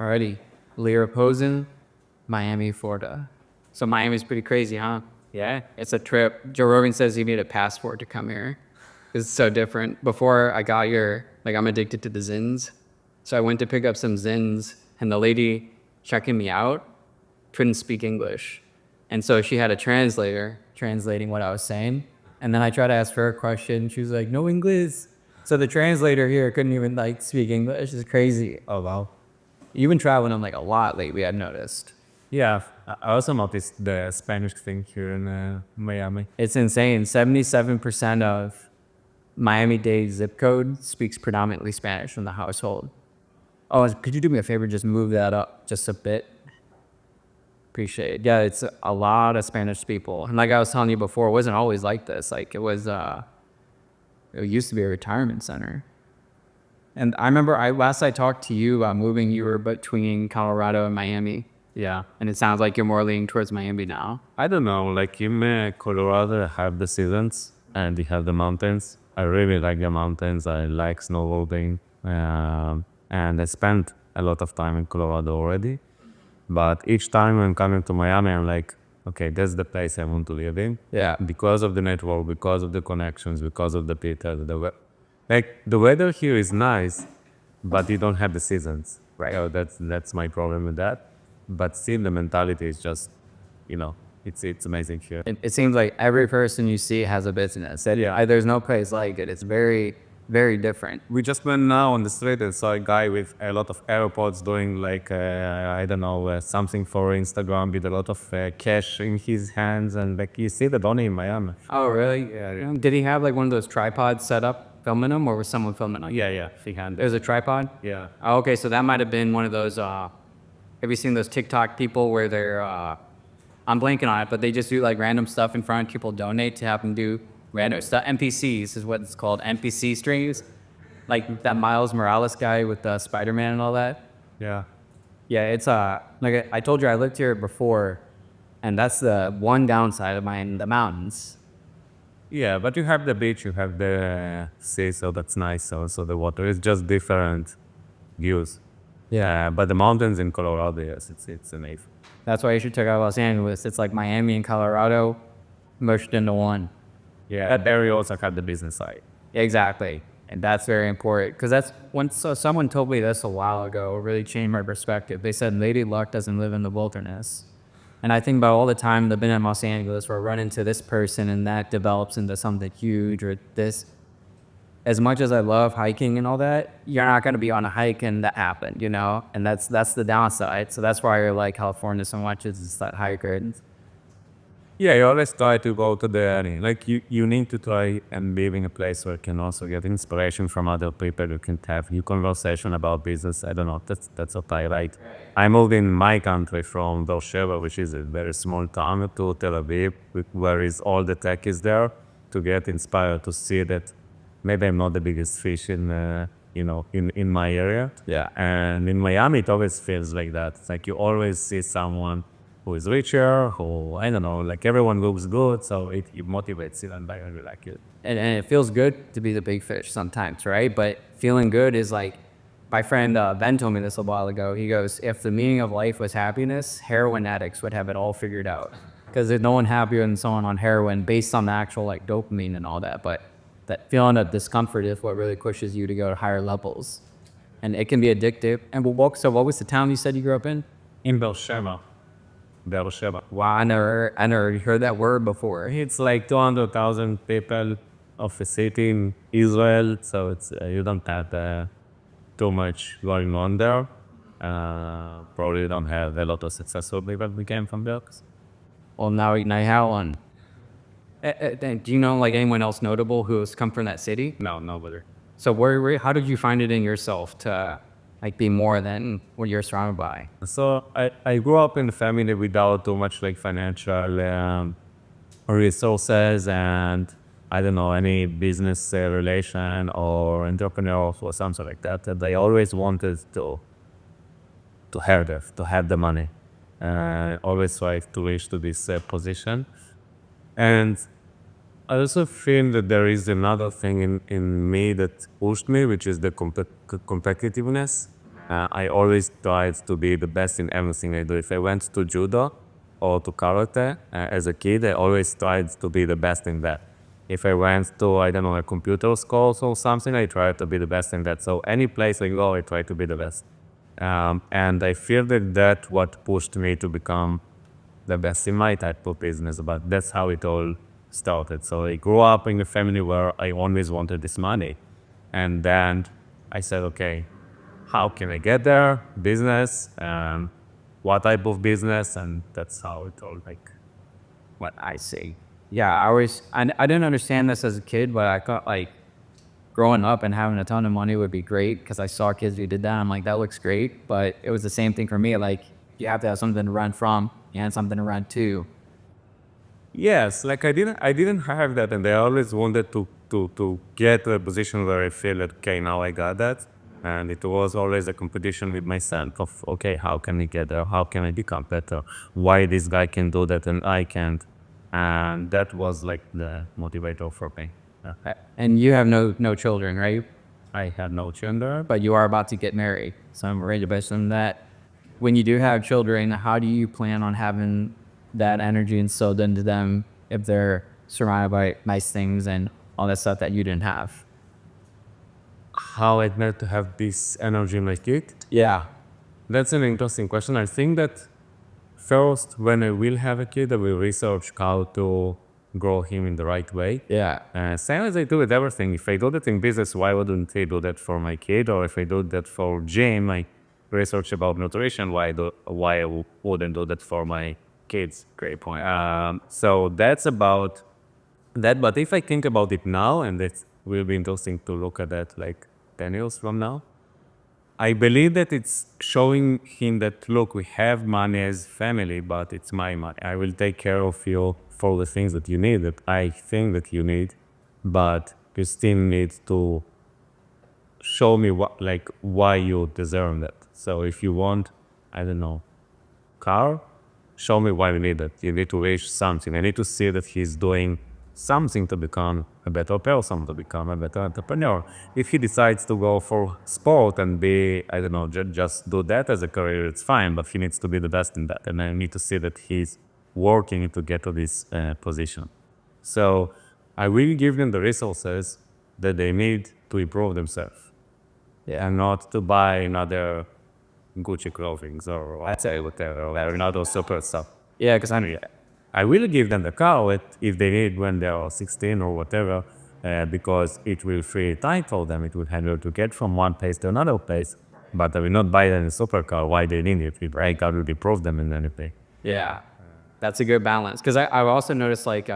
Alrighty. Lior Pozin, Miami, Florida. So Miami's pretty crazy, huh? Yeah, it's a trip. Joe Rogan says you need a passport to come here. It's so different. Before I got here, like I'm addicted to the Zins. So I went to pick up some Zins, and the lady checking me out couldn't speak English. And so she had a translator translating what I was saying. And then I tried to ask her a question. She was like, no English. So the translator here couldn't even like speak English. It's crazy. Oh, wow. You've been traveling like a lot lately, I've noticed. Yeah, I also noticed the Spanish thing here in Miami. It's insane. 77% of Miami-Dade zip code speaks predominantly Spanish from the household. Oh, could you do me a favor? Just move that up just a bit. Appreciate it. Yeah, it's a lot of Spanish people. And like I was telling you before, it wasn't always like this. Like it used to be a retirement center. And I remember last I talked to you about moving, you were between Colorado and Miami. Yeah. And it sounds like you're more leaning towards Miami now. I don't know, like in Colorado, I have the seasons and you have the mountains. I really like the mountains. I like snowboarding. And I spent a lot of time in Colorado already. But each time I'm coming to Miami, I'm like, okay, that's the place I want to live in. Yeah. Because of the network, because of the connections, because of the people. Like the weather here is nice, but you don't have the seasons. Right. So that's my problem with that. But still, the mentality is just, it's amazing here. It seems like every person you see has a business. There's no place like it. It's very, very different. We just went now on the street and saw a guy with a lot of AirPods doing like, something for Instagram with a lot of cash in his hands. And like you see that only in Miami. Oh, really? Yeah. Did he have like one of those tripods set up filming him, or was someone filming him? Yeah, he had. There's a tripod? Yeah. Oh, okay, so that might have been one of those, have you seen those TikTok people where they're, I'm blanking on it, but they just do like random stuff in front. People donate to have them do random stuff. NPCs is what it's called, NPC streams. Like that Miles Morales guy with Spider-Man and all that. Yeah. Yeah, it's like I told you, I lived here before, and that's the one downside of mine, the mountains. Yeah, but you have the beach, you have the sea, so that's nice. Also, the water is just different views. Yeah, but the mountains in Colorado, yes, it's amazing. That's why you should check out Los Angeles. It's like Miami and Colorado mushed into one. Yeah, there you also have the business side. Exactly. And that's very important, because that's someone told me this a while ago, it really changed my perspective. They said Lady Luck doesn't live in the wilderness. And I think about all the time that I've been in Los Angeles where I run into this person and that develops into something huge, or this. As much as I love hiking and all that, you're not going to be on a hike and that happened, And that's the downside. So that's why I like California so much, is that hiker. Yeah, you always try to go to the, like you need to try and live in a place where you can also get inspiration from other people. You can have new conversation about business. I don't know, that's what I like. I moved in my country from Beersheba, which is a very small town, to Tel Aviv, where is all the tech is there, to get inspired, to see that maybe I'm not the biggest fish in my area. Yeah. And in Miami, it always feels like that. It's like you always see someone who is richer, who, I don't know, like everyone looks good, so it motivates you, and I really like it. And it feels good to be the big fish sometimes, right? But feeling good is like, my friend Ben told me this a while ago. He goes, if the meaning of life was happiness, heroin addicts would have it all figured out. Because there's no one happier than someone on heroin based on the actual like dopamine and all that. But that feeling of discomfort is what really pushes you to go to higher levels. And it can be addictive. And so what was the town you said you grew up in? In Beersheba. Wow, I never heard that word before. It's like 200,000 people of a city in Israel, so it's you don't have too much going on there. Probably don't have a lot of successful people who came from there. Well, now you have one. Do you know like anyone else notable who has come from that city? No, nobody. So how did you find it in yourself to like be more than what you're surrounded by? So I grew up in a family without too much like financial resources and I don't know, any business relation or entrepreneur or something like that. And I always wanted to have the money. Always tried to reach to this position. And I also feel that there is another thing in me that pushed me, which is the competitiveness. I always tried to be the best in everything I do. If I went to judo or to karate as a kid, I always tried to be the best in that. If I went to, I don't know, a computer school or something, I tried to be the best in that. So any place I go, I try to be the best. And I feel that that's what pushed me to become the best in my type of business, but that's how it all started. So I grew up in a family where I always wanted this money. And then I said, okay, how can I get there? Business, what type of business? And that's how it all What I see. Yeah, I didn't understand this as a kid, but I thought like growing up and having a ton of money would be great because I saw kids who did that. I'm like, that looks great. But it was the same thing for me. Like, you have to have something to run from and something to run to. yes, like I didn't have that, and I always wanted to get to a position where I feel that okay, now I got that, and it was always a competition with myself of okay, how can I get there? How can I become better? Why this guy can do that and I can't? And that was like the motivator for me. Yeah. And you have no children, right? I had no children. But you are about to get married. So I'm ready to bet on that. When you do have children, how do you plan on having that energy instilled into them if they're surrounded by nice things and all that stuff that you didn't have? How I meant to have this energy in my kid? Yeah. That's an interesting question. I think that first, when I will have a kid, I will research how to grow him in the right way. Yeah. Same as I do with everything. If I do that in business, why wouldn't I do that for my kid? Or if I do that for gym, I research about nutrition. Why I wouldn't do that for my kids? Great point. So that's about that. But if I think about it now, and it will be interesting to look at that like 10 years from now, I believe that it's showing him that, look, we have money as family, but it's my money. I will take care of you for the things that you need, that I think that you need, but you still need to show me why you deserve that. So if you want, I don't know, car, show me why you need it. You need to reach something. I need to see that he's doing something to become a better person, to become a better entrepreneur. If he decides to go for sport and be, I don't know, just do that as a career, it's fine, but he needs to be the best in that. And I need to see that he's working to get to this position. So I will give them the resources that they need to improve themselves. Yeah. And not to buy another Gucci clothing or whatever, or another super stuff. Yeah, because I will give them the car if they need when they are 16 or whatever, because it will free time for them. It will help them to get from one place to another place. But I will not buy them a supercar. Why they need it? If I will improve them in anything. Yeah, that's a good balance. Because I've also noticed like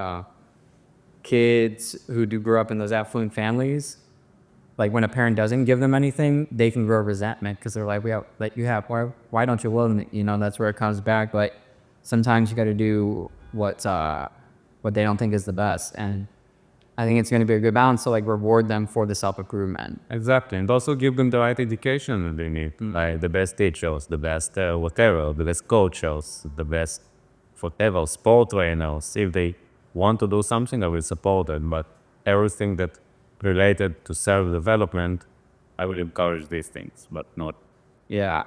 kids who do grow up in those affluent families, like when a parent doesn't give them anything, they can grow resentment because they're like, we have, like you have, why don't you love them? You know, that's where it comes back. But sometimes you got to do what they don't think is the best. And I think it's going to be a good balance to like reward them for the self-improvement. Exactly. And also give them the right education that they need. Like the best teachers, the best whatever, the best coaches, the best whatever, sport trainers. If they want to do something, I will support it. But everything that related to self-development, I will encourage these things, but not. Yeah,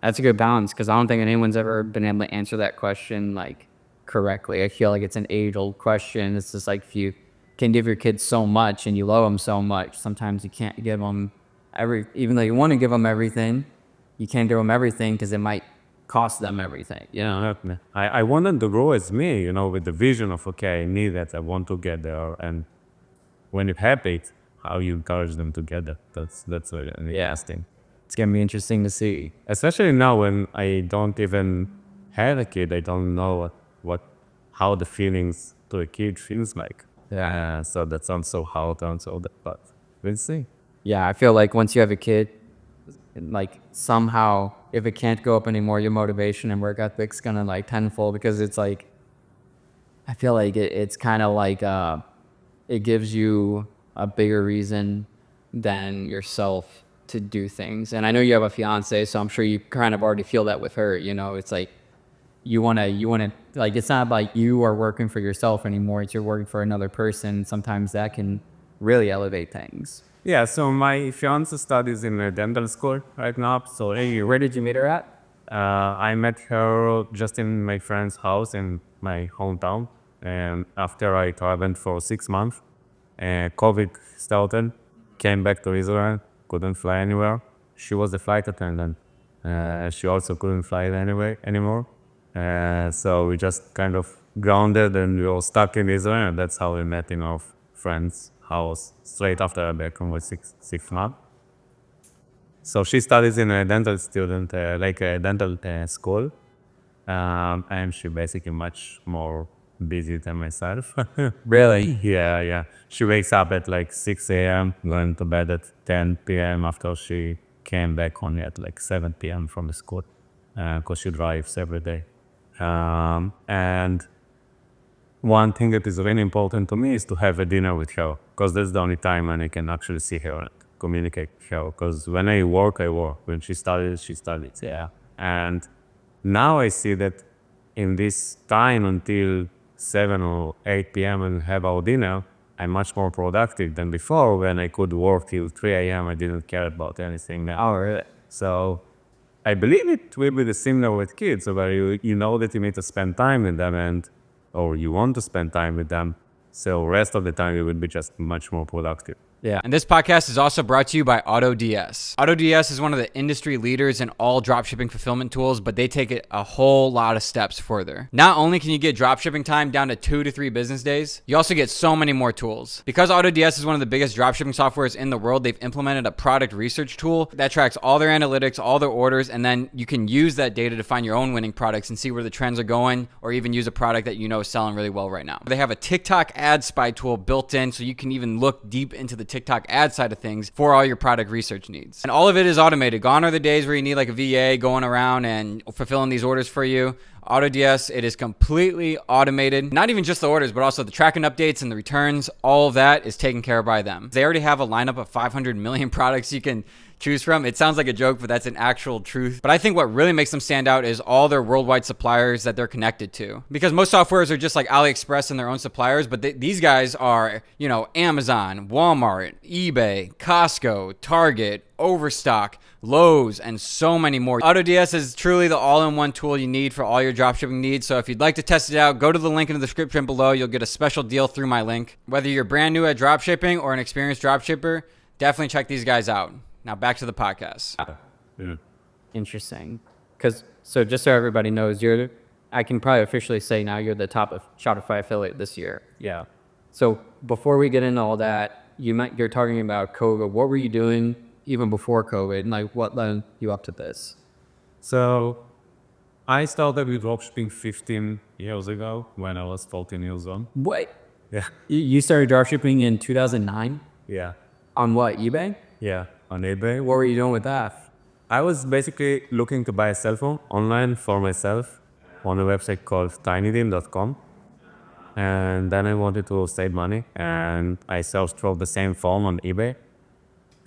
that's a good balance because I don't think anyone's ever been able to answer that question like correctly. I feel like it's an age-old question. It's just like if you can give your kids so much and you love them so much, sometimes you can't give them even though you want to give them everything, you can't give them everything because it might cost them everything. Yeah, I want them to grow as me, with the vision of, okay, I need that, I want to get there. And when you have it, how you encourage them to get there. That's really interesting. It's going to be interesting to see. Especially now when I don't even have a kid, I don't know how the feelings to a kid feels like. Yeah, so that sounds so hard and so that, but we'll see. Yeah, I feel like once you have a kid, like somehow if it can't go up anymore, your motivation and work ethic's gonna like tenfold because it's like, I feel like it's kind of like it gives you a bigger reason than yourself to do things. And I know you have a fiance, so I'm sure you kind of already feel that with her. It's like you want to like, it's not like you are working for yourself anymore. It's you're working for another person. Sometimes that can really elevate things. Yeah, so my fiance studies in a dental school right now. So Where did you meet her at? I met her just in my friend's house in my hometown. And after I traveled for 6 months, COVID started, came back to Israel, couldn't fly anywhere. She was a flight attendant. She also couldn't fly anymore. So we just kind of grounded and we were stuck in Israel. And that's how we met in our friend's house straight after I back from my six months. So she studies in a dental student, like a dental school. And she basically much more busy than myself. Really? Yeah. She wakes up at like 6 a.m., going to bed at 10 p.m. after she came back only at like 7 p.m. from the school, because she drives every day. And one thing that is really important to me is to have a dinner with her, because that's the only time when I can actually see her and communicate with her. Because when I work, I work. When she studies, yeah. And now I see that in this time until 7 or 8 p.m. and have our dinner, I'm much more productive than before when I could work till 3 a.m. I didn't care about anything now. Oh, really? So I believe it will be the similar with kids, where you know that you need to spend time with them or you want to spend time with them. So rest of the time you will be just much more productive. Yeah. And this podcast is also brought to you by AutoDS. AutoDS is one of the industry leaders in all dropshipping fulfillment tools, but they take it a whole lot of steps further. Not only can you get dropshipping time down to 2 to 3 business days, you also get so many more tools. Because AutoDS is one of the biggest dropshipping softwares in the world, they've implemented a product research tool that tracks all their analytics, all their orders, and then you can use that data to find your own winning products and see where the trends are going, or even use a product that you know is selling really well right now. They have a TikTok ad spy tool built in, so you can even look deep into the TikTok ad side of things for all your product research needs. And all of it is automated. Gone are the days where you need like a VA going around and fulfilling these orders for you. AutoDS, it is completely automated. Not even just the orders, but also the tracking updates and the returns. All of that is taken care of by them. They already have a lineup of 500 million products you can choose from. It sounds like a joke, but that's an actual truth. But I think what really makes them stand out is all their worldwide suppliers that they're connected to. Because most softwares are just like AliExpress and their own suppliers, but these guys are, you know, Amazon, Walmart, eBay, Costco, Target, Overstock, Lowe's, and so many more. AutoDS is truly the all-in-one tool you need for all your dropshipping needs. So if you'd like to test it out, go to the link in the description below. You'll get a special deal through my link. Whether you're brand new at dropshipping or an experienced dropshipper, definitely check these guys out. Now back to the podcast. Yeah. Interesting. So just so everybody knows, I can probably officially say now you're the top of Shopify affiliate this year. Yeah. So before we get into all that, you're talking about COVID. What were you doing even before COVID? And like what led you up to this? So I started with dropshipping 15 years ago when I was 14 years old. What? Yeah. You started dropshipping in 2009? Yeah. On what, eBay? Yeah. On eBay. What were you doing with that? I was basically looking to buy a cell phone online for myself on a website called tinydim.com. And then I wanted to save money and I searched for the same phone on eBay.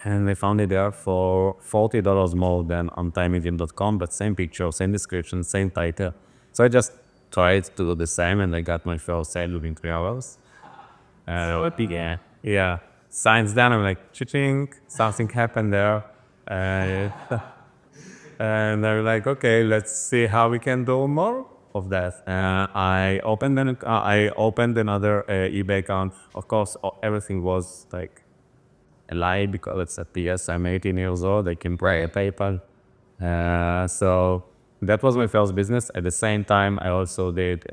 And I found it there for $40 more than on tinydim.com, but same picture, same description, same title. So I just tried to do the same and I got my first sale within 3 hours. Yeah. Since then, I'm like, cha-ching, something happened there. And I'm like, okay, let's see how we can do more of that. I opened another eBay account. Of course, everything was like a lie because it's at PS. I'm 18 years old. I can pay PayPal. So that was my first business. At the same time, I also did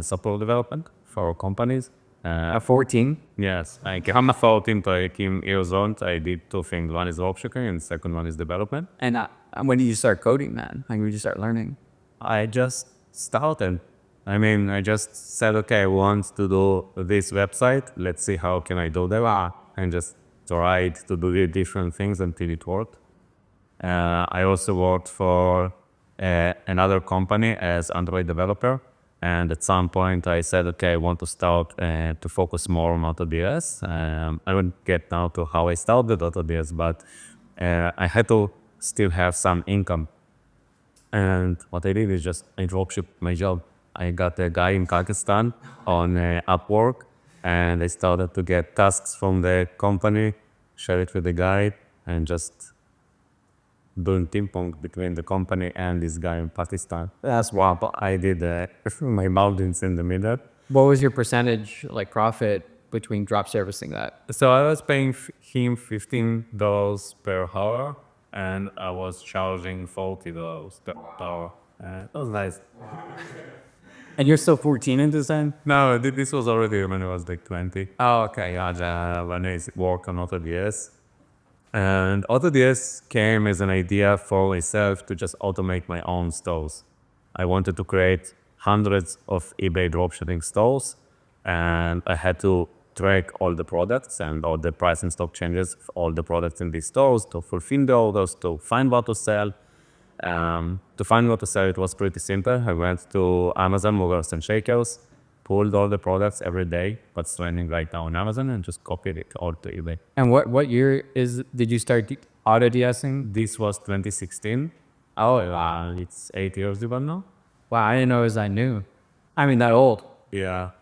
software development for companies. At 14? Yes, I'm 14 to 18 years old. I did 2 things. One is dropshipping and the second one is development. And when did you start coding, man? Like, when did you start learning? I just started. I just said, okay, I want to do this website. Let's see how can I do that. And just tried to do the different things until it worked. I also worked for another company as Android developer. And at some point I said, okay, I want to start to focus more on AutoDS. I won't get now to how I started AutoDS, but I had to still have some income. And what I did is I dropship my job. I got a guy in Pakistan on Upwork And I started to get tasks from the company, share it with the guy, and just doing ping pong between the company and this guy in Pakistan. That's what I did my mountains in the middle. What was your percentage like profit between drop servicing that? So I was paying him $15 per hour, and I was charging $40 per hour. That was nice. And you're still 14 in design? No, this was already when I was like 20. Oh, okay. Yeah, when I worked on AutoDS. And AutoDS came as an idea for myself to just automate my own stores. I wanted to create hundreds of eBay dropshipping stores, and I had to track all the products and all the price and stock changes of all the products in these stores to fulfill the orders, to find what to sell. To find what to sell, it was pretty simple. I went to Amazon Movers and Shakers, pulled all the products every day, what's trending right now on Amazon, and just copied it all to eBay. And what year did you start auto-DSing? This was 2016. Oh, wow. It's 8 years even now. Wow, I didn't know it was that new. I mean, that old. Yeah.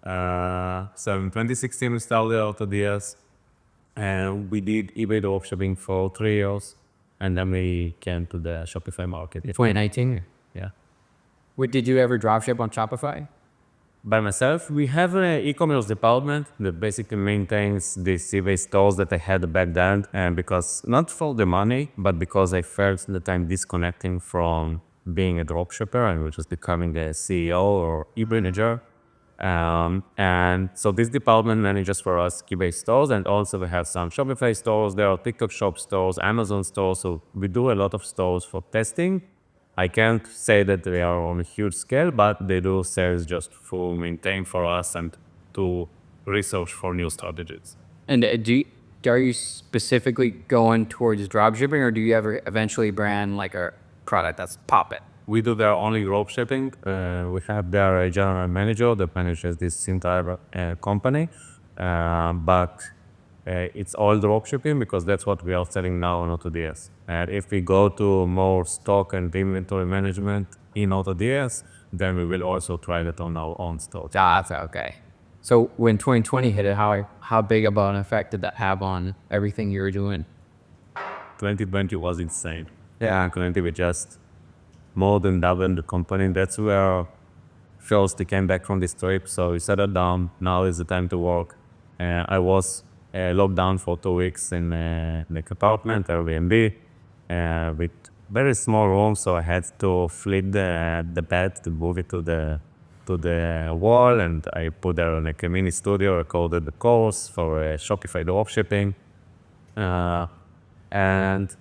So in 2016 we started AutoDS, and we did eBay dropshipping for 3 years, and then we came to the Shopify market. 2019. Yeah. Did you ever dropship on Shopify? By myself, we have an e-commerce department that basically maintains the eBay stores that I had back then, and because not for the money, but because I felt that I'm disconnecting from being a dropshipper and was just becoming a CEO or e-manager. And so this department manages for us eBay stores, and also we have some Shopify stores. There are TikTok shop stores, Amazon stores. So we do a lot of stores for testing. I can't say that they are on a huge scale, but they do sales just to maintain for us and to research for new strategies. And are you specifically going towards dropshipping, or do you ever eventually brand like a product that's popping? We do their only dropshipping. We have their general manager that manages this entire company, but it's all dropshipping because that's what we are selling now on AutoDS. And if we go to more stock and inventory management in AutoDS, then we will also try that on our own store. That's okay. So when 2020 hit it, how big of an effect did that have on everything you were doing? 2020 was insane. Yeah, currently we just more than doubled the company. That's where first we came back from this trip, so we settled down. Now is the time to work. I was locked down for 2 weeks in the apartment, Airbnb, with very small room, so I had to flip the bed to move it to the wall, and I put there like a mini studio, recorded the course for Shopify dropshipping, and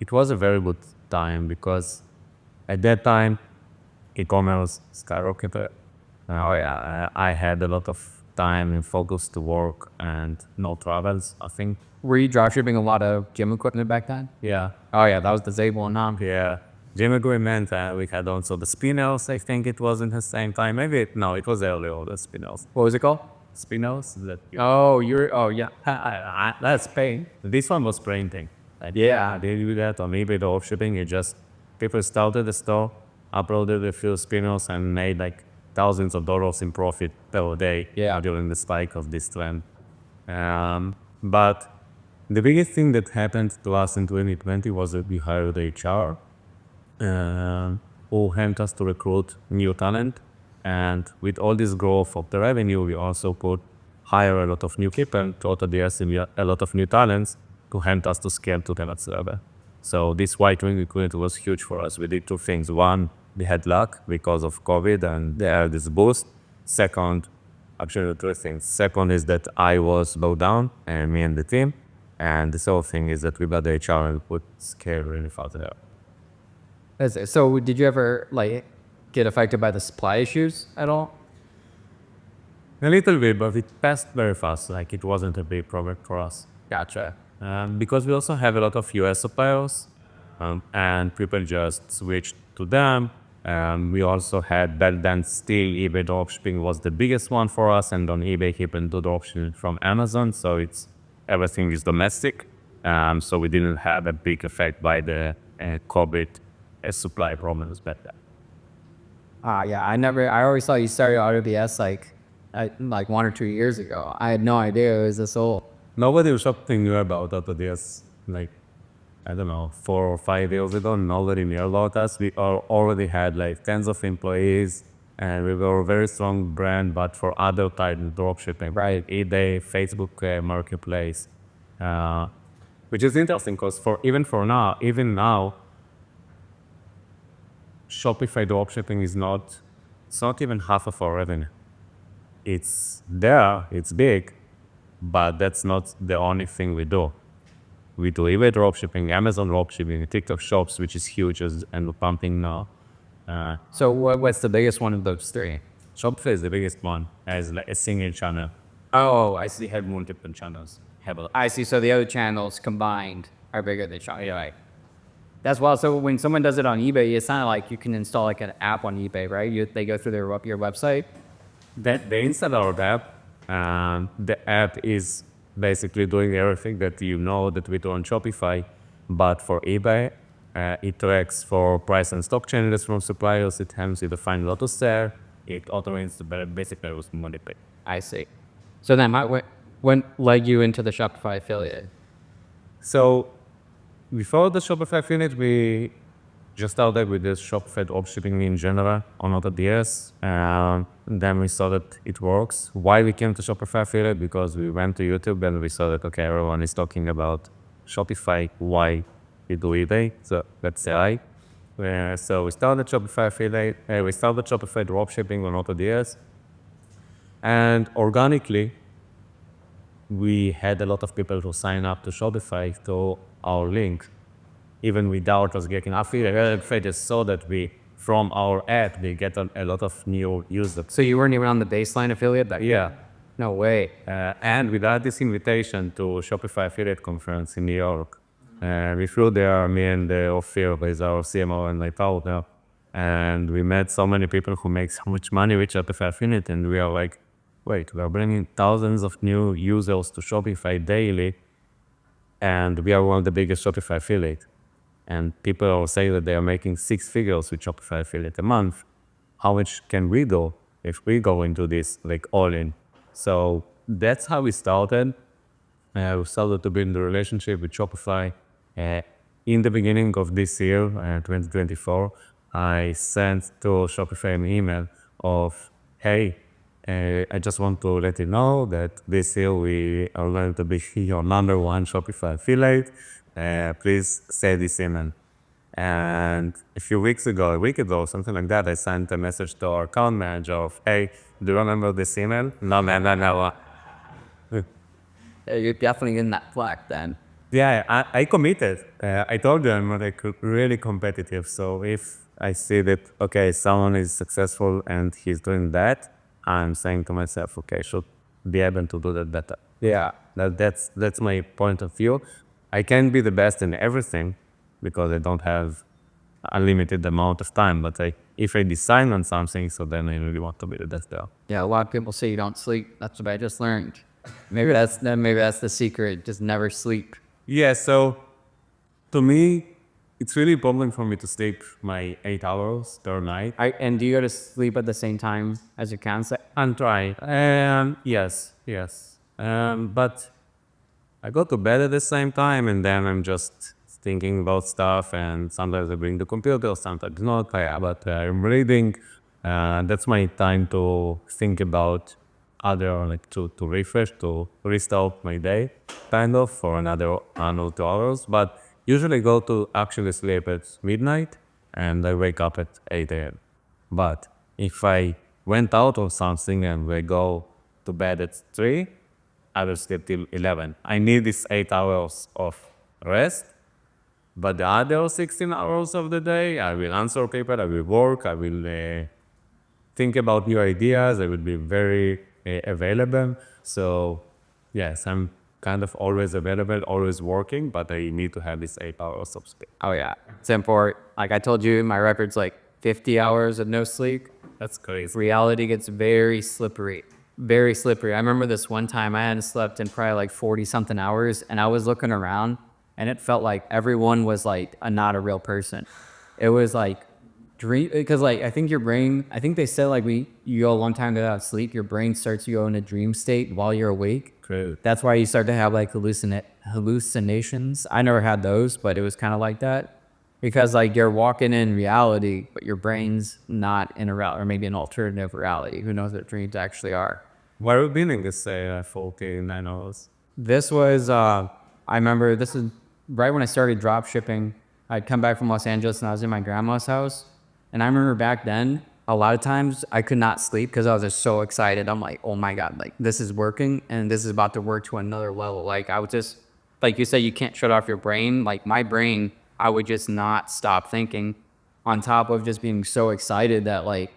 it was a very good time because at that time e-commerce skyrocketed. I had a lot of time and focus to work and no travels, I think. Were you dropshipping a lot of gym equipment back then? Yeah. Oh yeah, that was the Zabel and Nam. Yeah. Gym equipment, we had also the spinners, I think it was in the same time. No, it was earlier, the spinners. What was it called? Spinners? Oh yeah. That's pain. This one was printing. Yeah. They do that on eBay dropshipping. People started the store, uploaded a few spinners, and made like thousands of dollars in profit per day during the spike of this trend. But the biggest thing that happened to us in 2020 was that we hired HR who helped us to recruit new talent. And with all this growth of the revenue, we also hire a lot of new people to AutoDS and a lot of new talents to help us to scale to the next level. So this white-wing recruitment was huge for us. We did two things. One, we had luck because of COVID and they had this boost. Second, actually three things. Second is that I was low down, and me and the team. And the third thing is that we got the HR and put scale really fast there. So did you ever get affected by the supply issues at all? A little bit, but it passed very fast. It wasn't a big problem for us. Gotcha. Because we also have a lot of US suppliers, and people just switched to them. We also had back then still eBay dropshipping was the biggest one for us, and on eBay happened to dropshipping from Amazon, so everything is domestic. So we didn't have a big effect by the COVID supply problems back then. Yeah, I always thought you started AutoDS like 1 or 2 years ago. I had no idea it was this old. Nobody was something new about AutoDS. Like, I don't know, 4 or 5 years ago, nobody knew about us. We already had like tens of employees, and we were a very strong brand, but for other types of dropshipping, Right. eBay, Facebook Marketplace, uh, which is interesting because even now, Shopify dropshipping it's not even half of our revenue. It's there, it's big, but that's not the only thing we do. We do eBay dropshipping, Amazon dropshipping, TikTok shops, which is huge and pumping now. So what's the biggest one of those three? Shopify is the biggest one as like a single channel. Oh, I see. We have multiple channels. I see. So the other channels combined are bigger than Shopify. Yeah, right. That's wild. So when someone does it on eBay, it's not like you can install like an app on eBay, right? They go through your website. They install our app, and the app is basically doing everything that you know that we do on Shopify, but for eBay, it tracks for price and stock changes from suppliers. It helps you to find lotus there. It basically with money pay. I see. So then, when led you into the Shopify affiliate? So before the Shopify affiliate, we just started with this Shopify dropshipping in general on AutoDS. Then we saw that it works. Why we came to Shopify affiliate? Because we went to YouTube and we saw that, okay, everyone is talking about Shopify. Why we do eBay? So let's say so we started Shopify affiliate. We started Shopify dropshipping on AutoDS. And organically, we had a lot of people who sign up to Shopify to our link, even without us getting affiliate. They just saw that from our ad, we get a lot of new users. So you weren't even on the baseline affiliate back then? Yeah. No way. And without this invitation to Shopify affiliate conference in New York, we flew there, me and Ophir, who is our CMO and my partner, and we met so many people who make so much money with Shopify affiliate, and we are like, wait, we are bringing thousands of new users to Shopify daily, and we are one of the biggest Shopify affiliate. And people are saying that they are making 6 figures with Shopify affiliate a month. How much can we do if we go into this like all in? So that's how we started. We started to build a relationship with Shopify. In the beginning of this year, 2024, I sent to Shopify an email of, hey, I just want to let you know that this year we are going to be your #1 Shopify affiliate. Please say this email. And a week ago, something like that, I sent a message to our account manager of, hey, do you remember this email? No, man, no. You're definitely in that flag then. Yeah, I committed. I told them I'm like really competitive. So if I see that, okay, someone is successful and he's doing that, I'm saying to myself, okay, I should be able to do that better. Yeah. That's my point of view. I can't be the best in everything because I don't have unlimited amount of time. But if I decide on something, so then I really want to be the best there. Yeah, a lot of people say you don't sleep. That's what I just learned. Maybe that's the secret. Just never sleep. Yeah, so to me, it's really a problem for me to sleep my 8 hours per night. And do you go to sleep at the same time as you can? I'm trying. Yes. But I go to bed at the same time, and then I'm just thinking about stuff, and sometimes I bring the computer, sometimes not. But I'm reading. That's my time to think about other, like to refresh, to restart my day, kind of, for another 1 or 2 hours. But usually go to actually sleep at midnight, and I wake up at 8 a.m. But if I went out or something and we go to bed at 3, I will sleep till 11. I need this 8 hours of rest, but the other 16 hours of the day, I will answer people, I will work, I will think about new ideas, I will be very available. So yes, I'm kind of always available, always working, but I need to have this 8 hours of sleep. Oh yeah, it's important. Like I told you, my record's like 50 hours of no sleep. That's crazy. Reality gets very slippery. Very slippery. I remember this one time I hadn't slept in probably like 40 something hours, and I was looking around and it felt like everyone was like not a real person. It was like dream, because like I think your brain, I think they said like you go a long time without sleep, your brain starts to go in a dream state while you're awake. True. That's why you start to have like hallucinations. I never had those, but it was kind of like that. Because like you're walking in reality, but your brain's not in a reality, or maybe an alternative reality. Who knows what dreams actually are? Where have you been in this 49 hours? This was, I remember this is right when I started drop shipping. I'd come back from Los Angeles and I was in my grandma's house. And I remember back then, a lot of times I could not sleep because I was just so excited. I'm like, oh my God, like this is working and this is about to work to another level. Like I was just, like you said, you can't shut off your brain. Like my brain, I would just not stop thinking, on top of just being so excited that like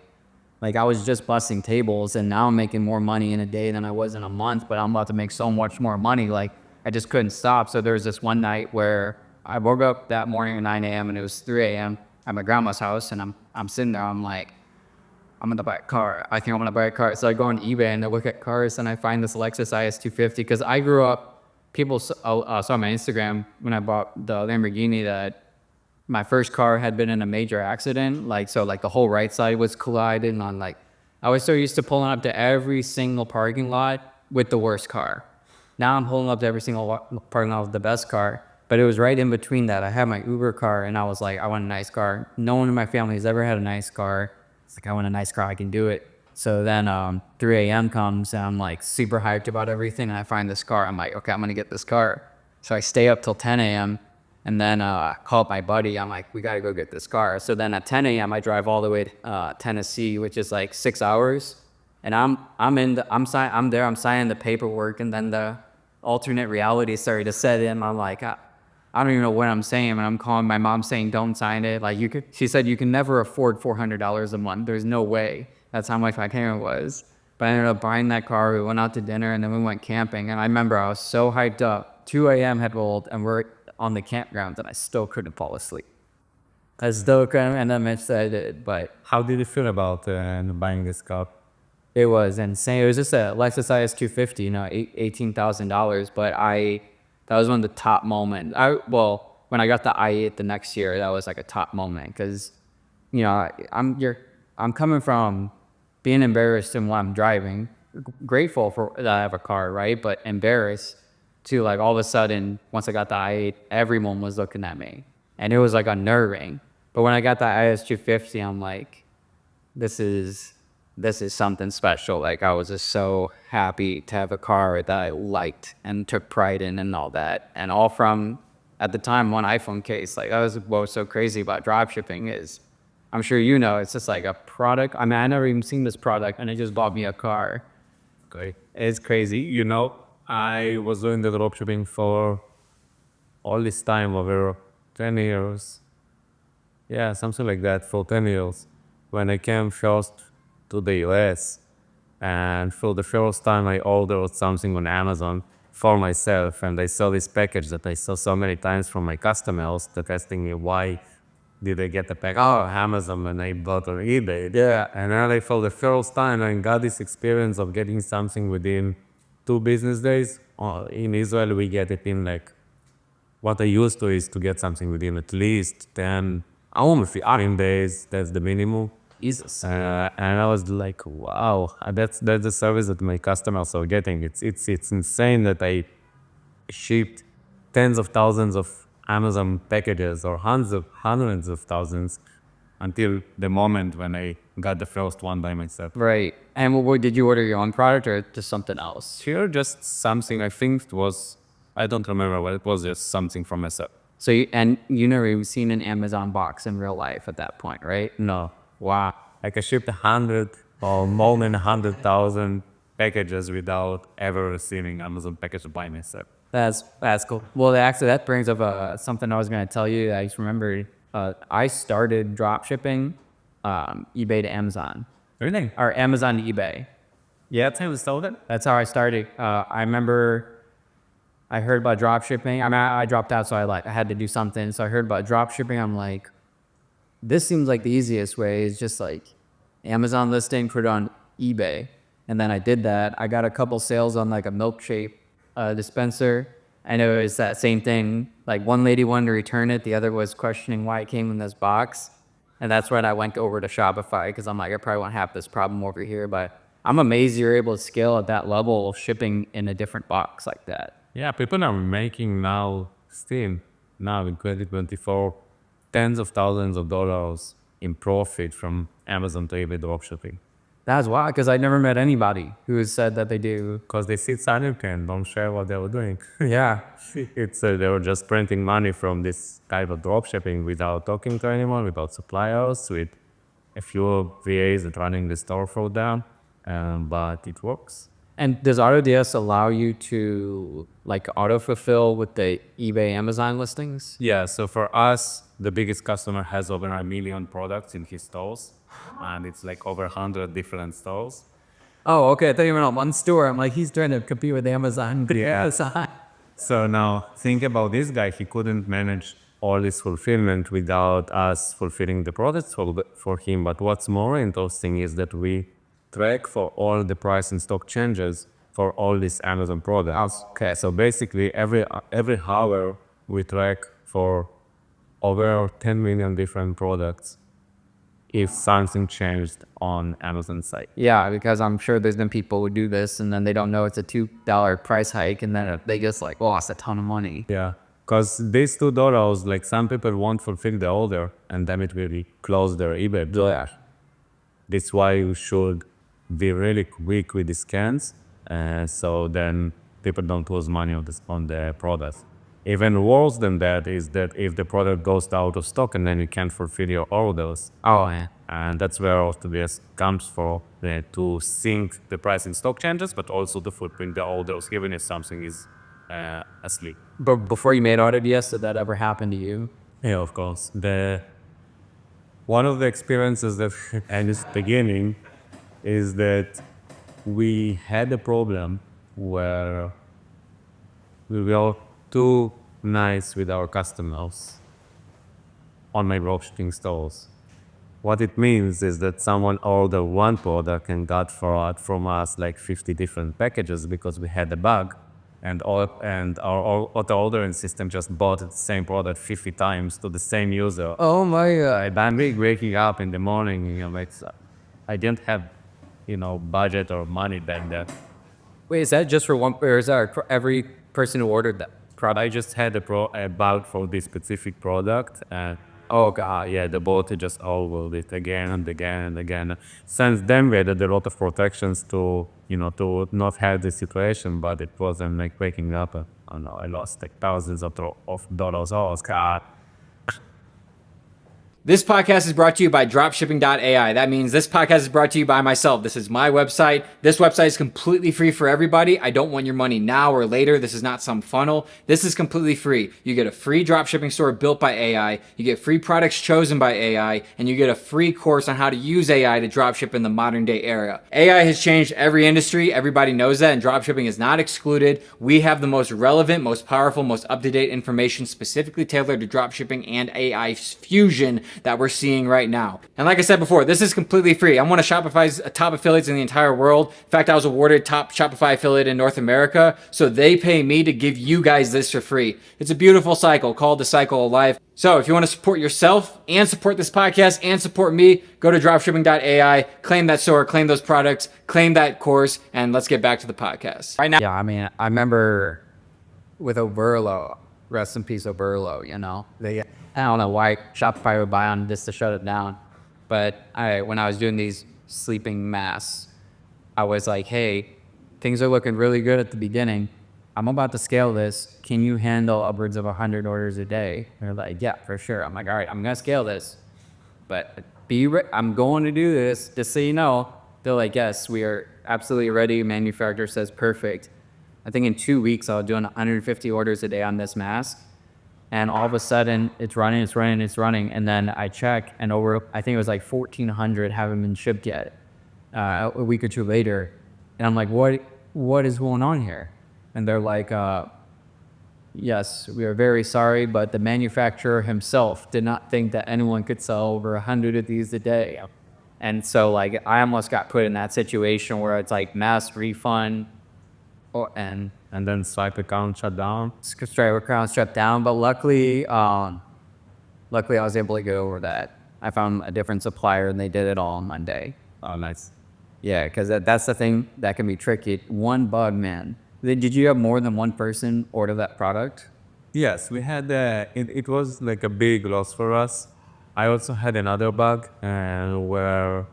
I was just busting tables and now I'm making more money in a day than I was in a month, but I'm about to make so much more money. Like I just couldn't stop. So there was this one night where I woke up that morning at 9 a.m. and it was 3 a.m. at my grandma's house, and I'm sitting there, I'm like, I'm gonna buy a car. I think I'm gonna buy a car. So I go on eBay and I look at cars and I find this Lexus IS250 because I grew up, people saw my Instagram when I bought the Lamborghini that my first car had been in a major accident. Like, so like the whole right side was colliding on like, I was so used to pulling up to every single parking lot with the worst car. Now I'm pulling up to every single parking lot with the best car. But it was right in between that. I had my Uber car and I was like, I want a nice car. No one in my family has ever had a nice car. It's like, I want a nice car, I can do it. So then 3 a.m. comes and I'm like super hyped about everything. And I find this car. I'm like, okay, I'm gonna get this car. So I stay up till 10 a.m. and then I call up my buddy. I'm like, we gotta go get this car. So then at 10 a.m. I drive all the way to Tennessee, which is like 6 hours. And I'm there, I'm signing the paperwork, and then the alternate reality started to set in. I'm like, I don't even know what I'm saying, and I'm calling my mom saying, don't sign it. Like she said, you can never afford $400 a month. There's no way. That's how much my payment was. But I ended up buying that car. We went out to dinner and then we went camping. And I remember I was so hyped up. 2 a.m. had rolled and we're on the campground and I still couldn't fall asleep. I still couldn't, and then I did, but How did you feel about buying this car? it was insane. It was just a Lexus IS250, $18,000. But that was one of the top moments. When I got the i8 the next year, that was like a top moment because, I'm coming from being embarrassed in what I'm driving, grateful for that I have a car, right? But embarrassed to like all of a sudden, once I got the i8, everyone was looking at me, and it was like unnerving. But when I got the IS250, I'm like, this is something special. Like I was just so happy to have a car that I liked and took pride in and all that. And all from, at the time, one iPhone case. Like what was so crazy about dropshipping is, I'm sure you know, it's just like a product. I mean, I never even seen this product and it just bought me a car. Okay. It's crazy. I was doing the dropshipping for all this time, over 10 years. Yeah, something like that, for 10 years. When I came first to the US, and for the first time I ordered something on Amazon for myself, and I saw this package that I saw so many times from my customers that asking me, why did I get the package on Amazon and I bought on eBay? Yeah. And then for the first time I got this experience of getting something within 2 business days. In Israel we get it in like, what I used to is to get something within at least 10, almost 15 days. That's the minimum. Jesus. And I was like, wow, that's the service that my customers are getting. It's insane that I shipped tens of thousands of Amazon packages, or hundreds of thousands, until the moment when I got the first one by myself. Right. And did you order your own product or just something else? Here, just something, I think it was, I don't remember what it was, just something from myself. So you never even seen an Amazon box in real life at that point, right? No. Wow. Like I shipped 100 or more than 100,000 packages without ever receiving Amazon package by myself. That's cool. Well, actually, that brings up something I was going to tell you. I just remembered. I started drop shipping eBay to Amazon, Really? or Amazon to eBay. Yeah, that's how you started? That's how I started. I remember I heard about drop shipping. I mean, I dropped out, so I had to do something. So I heard about drop shipping. I'm like, this seems like the easiest way is just like Amazon listing, put it on eBay. And then I did that. I got a couple sales on like a milkshake dispenser. And it was that same thing. Like one lady wanted to return it. The other was questioning why it came in this box. And that's when I went over to Shopify because I'm like, I probably won't have this problem over here. But I'm amazed you're able to scale at that level of shipping in a different box like that. Yeah, people are making now, still, now in 2024, tens of thousands of dollars in profit from Amazon to eBay dropshipping. That's wild because I never met anybody who has said that they do. Because they sit silently and don't share what they were doing. Yeah. It's they were just printing money from this type of dropshipping without talking to anyone, without suppliers, with a few VAs that running the store for them. But it works. And does AutoDS allow you to like auto fulfill with the eBay Amazon listings? Yeah, so for us, the biggest customer has over 1 million products in his stores, and it's like over 100 different stores. Oh, okay. I thought you were on one store. I'm like, he's trying to compete with Amazon. Yeah. So now think about this guy. He couldn't manage all this fulfillment without us fulfilling the products for him. But what's more interesting is that we track for all the price and stock changes for all these Amazon products. Okay. So basically, every hour we track for over 10 million different products if something changed on Amazon site. Yeah, because I'm sure there's been people who do this and then they don't know it's a $2 price hike and then they just like lost a ton of money. Yeah, because these $2, like some people won't fulfill the order and then it will close their eBay store. Yeah. That's why you should be really quick with the scans, so then people don't lose money on the product. Even worse than that is that if the product goes out of stock and then you can't fulfill your orders, Oh, yeah. and that's where AutoDS comes for, to sync the price in stock changes, but also to footprint the orders, even if something is asleep. But before you made AutoDS, did that ever happen to you? Yeah, of course. One of the experiences that at the beginning is that we had a problem where we were too nice with our customers on my dropshipping stores. What it means is that someone ordered one product and got from us like 50 different packages because we had a bug, and our auto ordering system just bought the same product 50 times to the same user. Oh my God. I'm waking up in the morning, like I didn't have, budget or money back then. Wait, is that just for one, or is that for every person who ordered that product? I just had a bug for this specific product, and Oh God. yeah, the bot just overruled it again and again and again. Since then, we added a lot of protections to not have this situation, but it wasn't like waking up. I don't know, I lost like thousands of dollars. Oh, God. This podcast is brought to you by Dropshipping.ai. That means this podcast is brought to you by myself. This is my website. This website is completely free for everybody. I don't want your money now or later. This is not some funnel. This is completely free. You get a free dropshipping store built by AI. You get free products chosen by AI, and you get a free course on how to use AI to dropship in the modern day era. AI has changed every industry. Everybody knows that, and dropshipping is not excluded. We have the most relevant, most powerful, most up-to-date information specifically tailored to dropshipping and AI fusion that we're seeing right now. And like I said before, this is completely free. I'm one of Shopify's top affiliates in the entire world. In fact, I was awarded top Shopify affiliate in North America. So they pay me to give you guys this for free. It's a beautiful cycle called the cycle of life. So if you want to support yourself and support this podcast and support me, go to dropshipping.ai, claim that store, claim those products, claim that course, and let's get back to the podcast. Right now. Yeah, I mean, I remember with Oberlo, rest in peace, Oberlo, I don't know why Shopify would buy on this to shut it down. But when I was doing these sleeping masks, I was like, hey, things are looking really good at the beginning. I'm about to scale this. Can you handle upwards of 100 orders a day? They're like, yeah, for sure. I'm like, all right, I'm going to scale this. But I'm going to do this, just so you know. They're like, yes, we are absolutely ready. Manufacturer says perfect. I think in 2 weeks, I was doing 150 orders a day on this mask. And all of a sudden, it's running. And then I check, and I think it was like 1,400 haven't been shipped yet, a week or two later. And I'm like, what is going on here? And they're like, yes, we are very sorry, but the manufacturer himself did not think that anyone could sell over 100 of these a day. And so, like, I almost got put in that situation where it's like mass refund, and then Stripe account shut down. Stripe account shut down. But luckily I was able to get over that. I found a different supplier and they did it all on Monday. Oh, nice. Yeah, because that's the thing that can be tricky. One bug, man. Did you have more than one person order that product? Yes, we had, it was like a big loss for us. I also had another bug where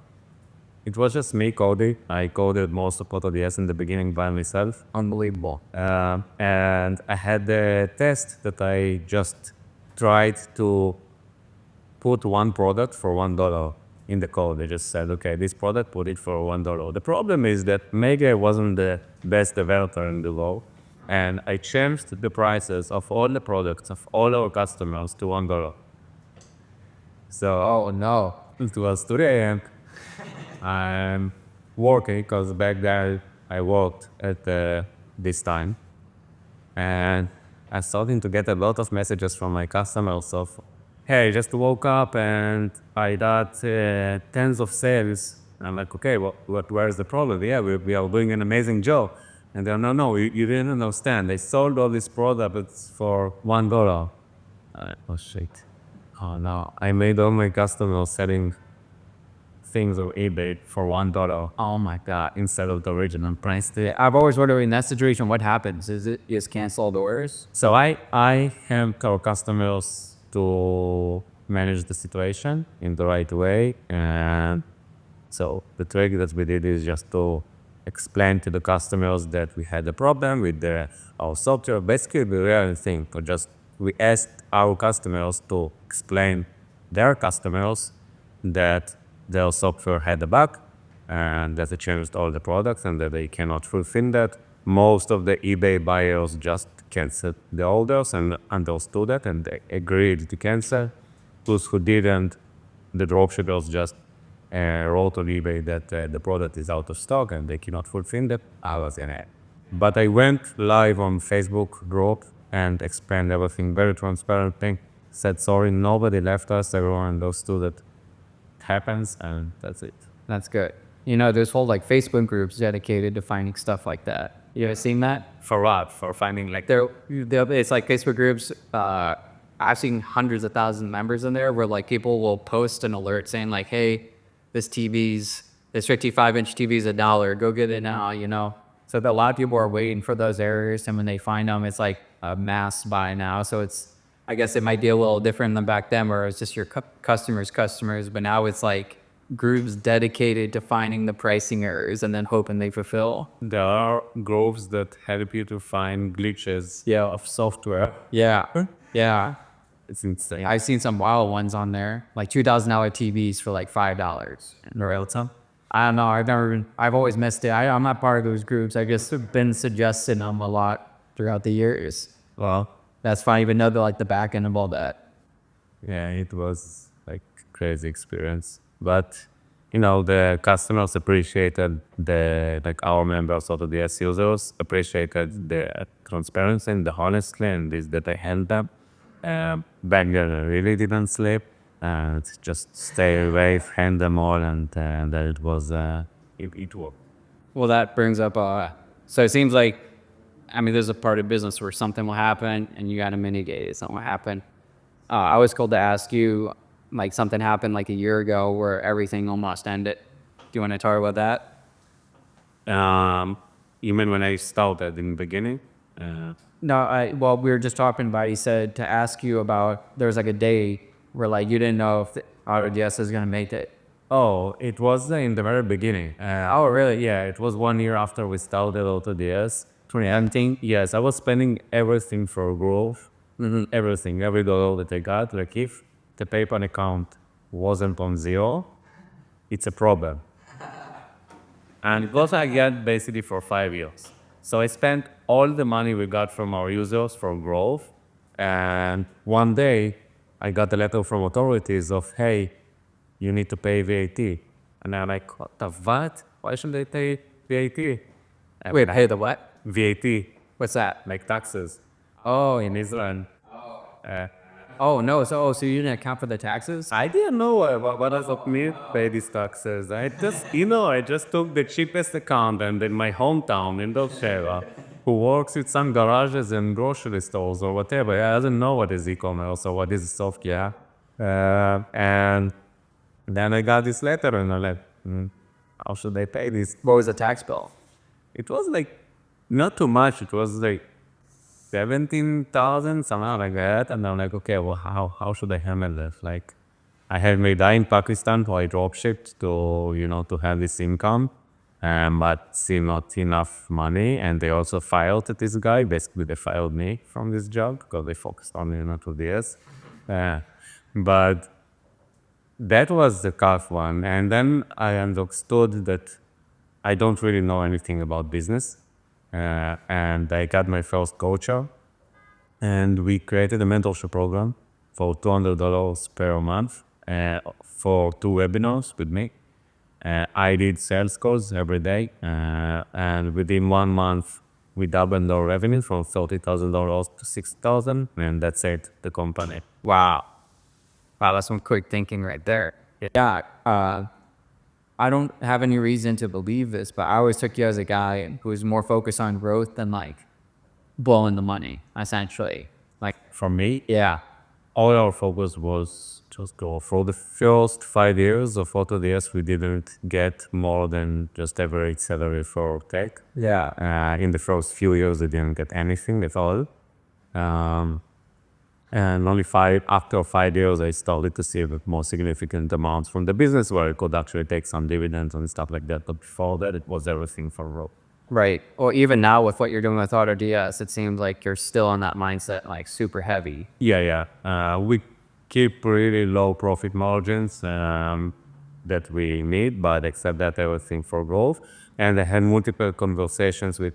it was just me coding. I coded most of AutoDS in the beginning by myself. Unbelievable. And I had a test that I just tried to put one product for $1 in the code. They just said, okay, this product, put it for $1. The problem is that Mega wasn't the best developer in the world. And I changed the prices of all the products of all our customers to $1. So Oh no. it was today, and I'm working because back then I worked at this time. And I'm starting to get a lot of messages from my customers of, hey, just woke up and I got tens of sales. I'm like, okay, where's the problem? Yeah, we are doing an amazing job. And they're, no, you didn't understand. They sold all these products for $1. Oh, shit. Oh, no. I made all my customers selling things on eBay for $1. Oh my God. Instead of the original price. I've always wondered in that situation, what happens? Is it just cancel the orders? So I help our customers to manage the situation in the right way. And so the trick that we did is just to explain to the customers that we had a problem with our software. Basically, the real thing, we asked our customers to explain their customers that their software had a bug and that it changed all the products and that they cannot fulfill that. Most of the eBay buyers just canceled the orders and understood that and they agreed to cancel. Those who didn't, the dropshippers just wrote on eBay that the product is out of stock and they cannot fulfill that. I was in it. But I went live on Facebook group and explained everything very transparently. Said sorry, nobody left us. Everyone understood that it happens, and that's it. That's good. You know, there's whole like Facebook groups dedicated to finding stuff like that. You ever seen that? For what? For finding like It's like Facebook groups. I've seen hundreds of thousands of members in there where like people will post an alert saying like, hey, this 55-inch TV is $1. Go get it now, you know? So that a lot of people are waiting for those errors. And when they find them, it's like a mass buy now. So I guess it might be a little different than back then where it's just your customers. But now it's like groups dedicated to finding the pricing errors and then hoping they fulfill. there are groups that help you to find glitches of software. Yeah. Yeah. It's insane. I've seen some wild ones on there, like $2,000 TVs for like $5. I don't know. I've always missed it. I'm not part of those groups. I've just been suggesting them a lot throughout the years. Well, That's fine, even though they're like the back end of all that. yeah, it was like crazy experience. But you know, the customers appreciated our members, AutoDS users appreciated the transparency and the honesty and this that I helped them. Back then I really didn't sleep and just stay away, hand them all, and then it was it worked. Well, that brings up, so it seems like, I mean, there's a part of business where something will happen and you got to mitigate it. Something will happen. I was called to ask you, like something happened like a year ago where everything almost ended. Do you want to talk about that? Even when I started in the beginning. No, well, we were just talking about, he said to ask you about, there was like a day where like you didn't know if the AutoDS is going to make it. Oh, it was in the very beginning. Oh, really? Yeah, it was 1 year after we started AutoDS. 2019. Yes, I was spending everything for growth. Everything, every dollar that I got. Like if the PayPal account wasn't on zero, it's a problem. And it was like that basically for 5 years. So I spent all the money we got from our users for growth. And one day I got a letter from authorities of, hey, you need to pay VAT. And I'm like, what the what? Why should I pay VAT? Wait, pay the what? VAT, What's that? like taxes Oh, in Israel. oh no. So you didn't account for the taxes? I didn't know what does it mean pay these taxes. I just took the cheapest accountant in my hometown in Beersheba, who works with some garages and grocery stores or whatever. I didn't know what is e-commerce or what is software. And Then I got this letter and I'm like, how should I pay this? What was the tax bill? It was like not too much. It was like 17,000, something like that. And I'm like, okay, well, how should I handle this? Like, I had my dad in Pakistan, so I dropshipped to have this income, but still not enough money. And they also fired this guy. Basically, they fired me from this job because they focused on AutoDS. But that was the tough one. And then I understood that I don't really know anything about business. And I got my first coacher, and we created a mentorship program for $200 per month for 2 webinars with me. I did sales calls every day, and within 1 month, we doubled our revenue from $30,000 to $6,000, and that's it, the company. Wow. Wow, that's some quick thinking right there. Yeah. I don't have any reason to believe this, but I always took you as a guy who was more focused on growth than like blowing the money, essentially. Like, For me, yeah. all our focus was just go. For the first 5 years of AutoDS, we didn't get more than just average salary for tech. Yeah. In the first few years, we didn't get anything at all. And only after 5 years, I started to see more significant amounts from the business where I could actually take some dividends and stuff like that. But before that, it was everything for rope. Right. Or even now with what you're doing with AutoDS, it seems like you're still in that mindset, like super heavy. Yeah. We keep really low profit margins that we need, but except that everything for growth. And I had multiple conversations with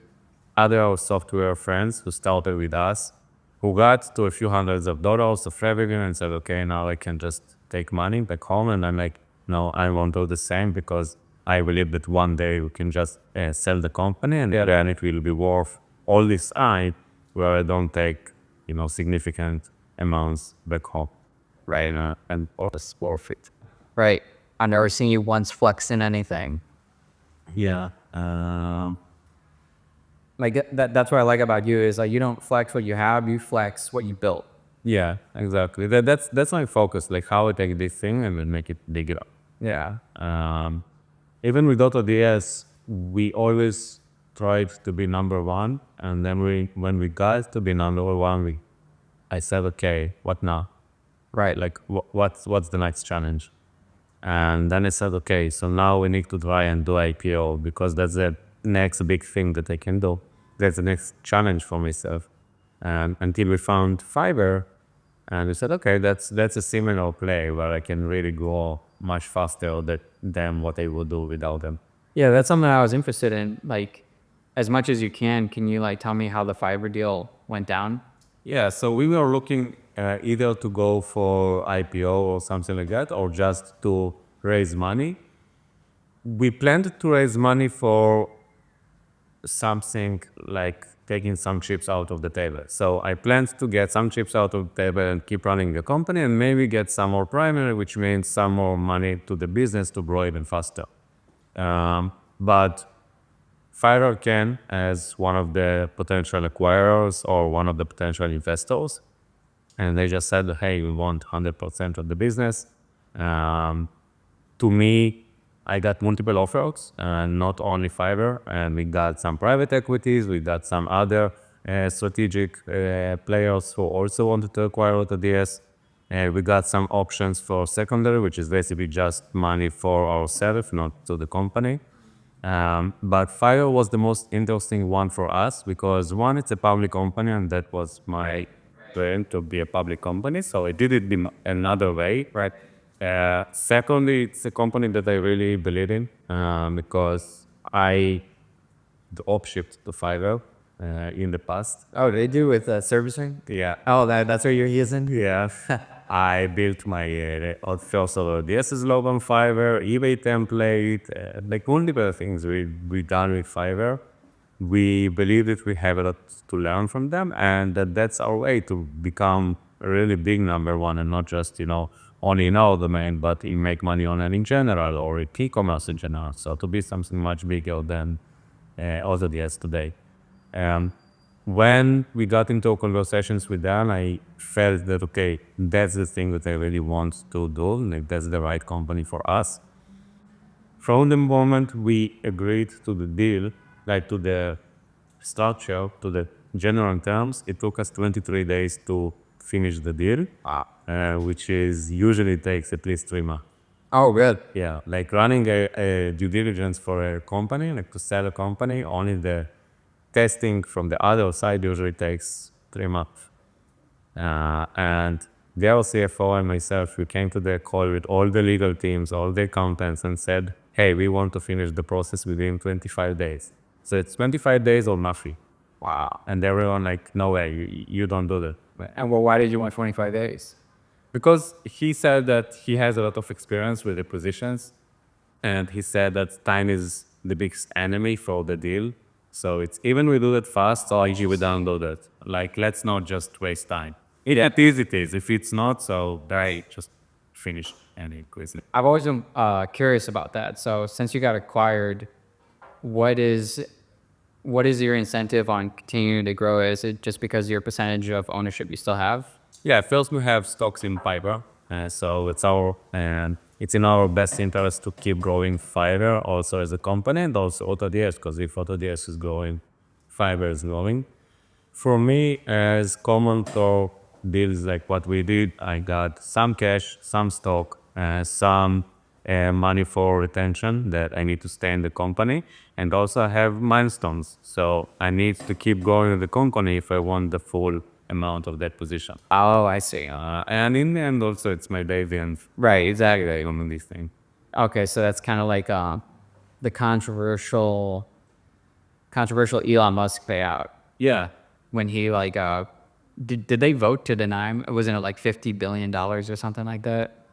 other software friends who started with us, who got to a few hundreds of dollars of revenue and said, okay, now I can just take money back home. And I'm like, no, I won't do the same because I believe that one day we can just sell the company and then it will be worth all this time where I don't take, significant amounts back home. Right. And It's worth it. Right. I've never seen you once flexing anything. yeah. Like that's what I like about you is like you don't flex what you have, you flex what you built. Yeah, exactly. That's my focus, like how I take this thing and then make it bigger. Yeah. Even with AutoDS, we always tried to be number one, and then when we got to be number one, I said, okay, what now? Right. Like, what's the next challenge? And then I said, okay, so now we need to try and do IPO because that's the next big thing that I can do. That's the next challenge for myself. And until we found Fiverr, and we said, okay, that's a similar play where I can really grow much faster than what I would do without them. Yeah, that's something I was interested in. Like, as much as you can you like tell me how the Fiverr deal went down? Yeah, so we were looking either to go for IPO or something like that, or just to raise money. We planned to raise money for something like taking some chips out of the table. So I planned to get some chips out of the table and keep running the company and maybe get some more primary, which means some more money to the business to grow even faster. But Fiverr came as one of the potential acquirers or one of the potential investors. And they just said, hey, we want 100% of the business. To me, I got multiple offers, not only Fiverr, and we got some private equities, we got some other strategic players who also wanted to acquire AutoDS. We got some options for secondary, which is basically just money for ourselves, not to the company. But Fiverr was the most interesting one for us because one, it's a public company, and that was my plan to be a public company. So I did it another way. Right. Secondly, it's a company that I really believe in because I dropshipped to Fiverr in the past. Oh, they do with servicing? Yeah. Oh, that's what you're using? Yeah. I built my first AutoDS log on Fiverr, eBay template, like multiple things we done with Fiverr. We believe that we have a lot to learn from them and that's our way to become a really big number one and not just, only in our domain, but in make money on it in general or in e-commerce in general. So to be something much bigger than AutoDS today. when we got into conversations with them, I felt that, okay, that's the thing that I really want to do. Like, that's the right company for us. From the moment we agreed to the deal, like to the structure, to the general terms, it took us 23 days to finish the deal, which is usually takes at least 3 months. Oh, good. Yeah, like running a due diligence for a company, like to sell a company, only the testing from the other side usually takes 3 months. And the other CFO and myself, we came to the call with all the legal teams, all the accountants, and said, hey, we want to finish the process within 25 days. So it's 25 days or nothing. Wow. And they were like, no way, you don't do that. And well, why did you want 25 days? Because he said that he has a lot of experience with the positions, and he said that time is the biggest enemy for the deal. So it's even we do it fast, or easy we don't do that. Like, let's not just waste time. It is, it is. If it's not, so they just finish any quiz. I've always been curious about that. So since you got acquired, what is your incentive on continuing to grow? Is it just because your percentage of ownership you still have? Yeah, first we have stocks in Fiverr, so it's in our best interest to keep growing Fiverr also as a company, and also AutoDS, because if AutoDS is growing, Fiverr is growing. For me, as common to deals like what we did, I got some cash, some stock, some money for retention that I need to stay in the company, and also I have milestones. So I need to keep growing the company if I want the full amount of that position. Oh, I see. And in the end, also, it's my baby, and Right, exactly. I own this thing. Okay, so that's kind of like the controversial Elon Musk payout Yeah. when he like did they vote to deny him? Wasn't it like $50 billion or something like that?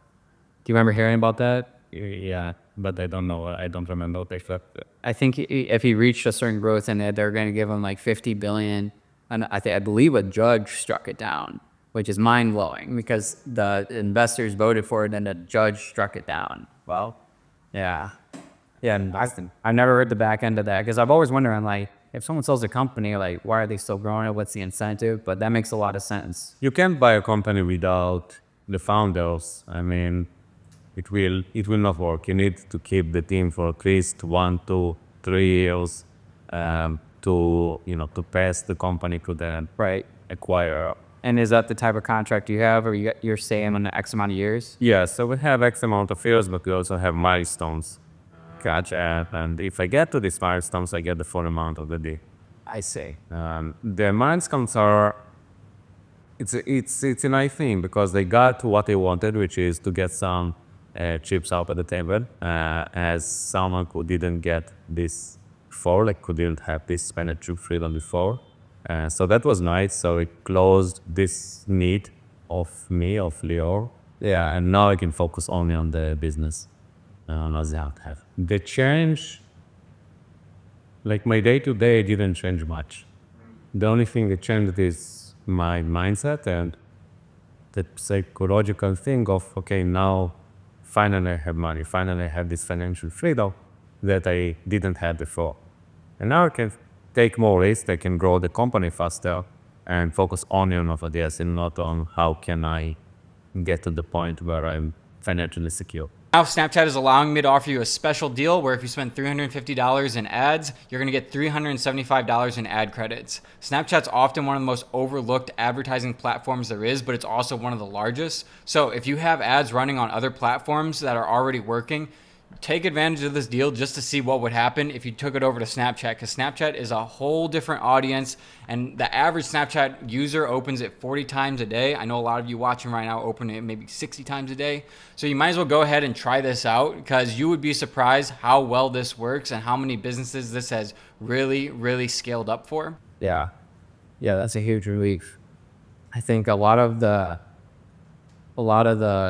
Do you remember hearing about that? Yeah, but I don't know. I don't remember the exact. I think if he reached a certain growth in it, they're going to give him like 50 billion. And I believe a judge struck it down, which is mind blowing because the investors voted for it and the judge struck it down. Well, yeah. Yeah, and I've never heard the back end of that because I've always wondered, I'm like, if someone sells a company, like, why are they still growing it? What's the incentive? But that makes a lot of sense. You can't buy a company without the founders. I mean, it will not work. You need to keep the team for at least 1 to 3 years to pass the company to the Right. acquirer. And is that the type of contract you have, or you're staying on X amount of years? Yeah, so we have X amount of years, but we also have milestones. Gotcha. And if I get to these milestones, I get the full amount of the deal. I see. The milestones are, it's a nice thing because they got to what they wanted, which is to get some chips out at the table, as someone who didn't get this before, like who didn't have this spinach freedom before. So that was nice. So it closed this need of me, of Lior. Yeah, and now I can focus only on the business. As I have. The change, like my day-to-day didn't change much. The only thing that changed is my mindset and the psychological thing of, okay, now finally I have money, finally I have this financial freedom that I didn't have before. And now I can take more risks, I can grow the company faster and focus only on AutoDS and not on how can I get to the point where I'm financially secure. Now Snapchat is allowing me to offer you a special deal where if you spend $350 in ads, you're going to get $375 in ad credits. Snapchat's often one of the most overlooked advertising platforms there is, but it's also one of the largest. So if you have ads running on other platforms that are already working, take advantage of this deal just to see what would happen if you took it over to Snapchat, because Snapchat is a whole different audience, and the average Snapchat user opens it 40 times a day. I know a lot of you watching right now open it maybe 60 times a day. So you might as well go ahead and try this out, because you would be surprised how well this works and how many businesses this has really, really scaled up for. Yeah. Yeah, that's a huge relief. I think a lot of the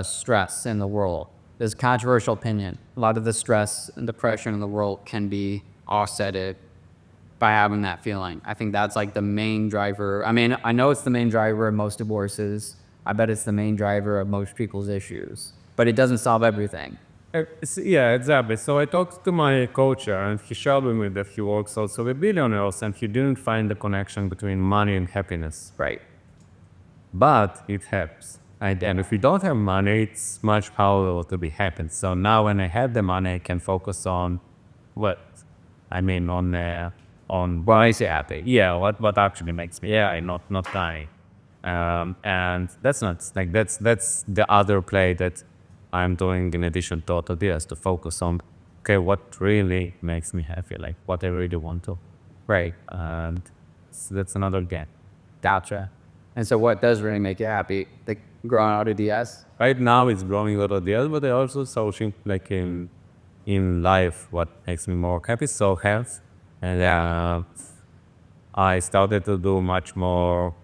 stress in the world, this controversial opinion, a lot of the stress and depression in the world can be offsetted by having that feeling. I think that's like the main driver. I mean, I know it's the main driver of most divorces. I bet it's the main driver of most people's issues, but it doesn't solve everything. Yeah, exactly. So I talked to my coach and he showed me that he works also with billionaires and he didn't find the connection between money and happiness. Right. But it helps. And if you don't have money, it's much harder to be happy. So now when I have the money, I can focus on what I mean on what makes you happy. Yeah, what actually makes me not dying. And that's not like that's the other play that I'm doing in addition to AutoDS to focus on okay, what really makes me happy, like what I really want to. Right. And that's another game. Gotcha. And so what does really make you happy? Like growing out of DS? Right now it's growing AutoDS, but I also searching like in life what makes me more happy. So health, and I started to do much more.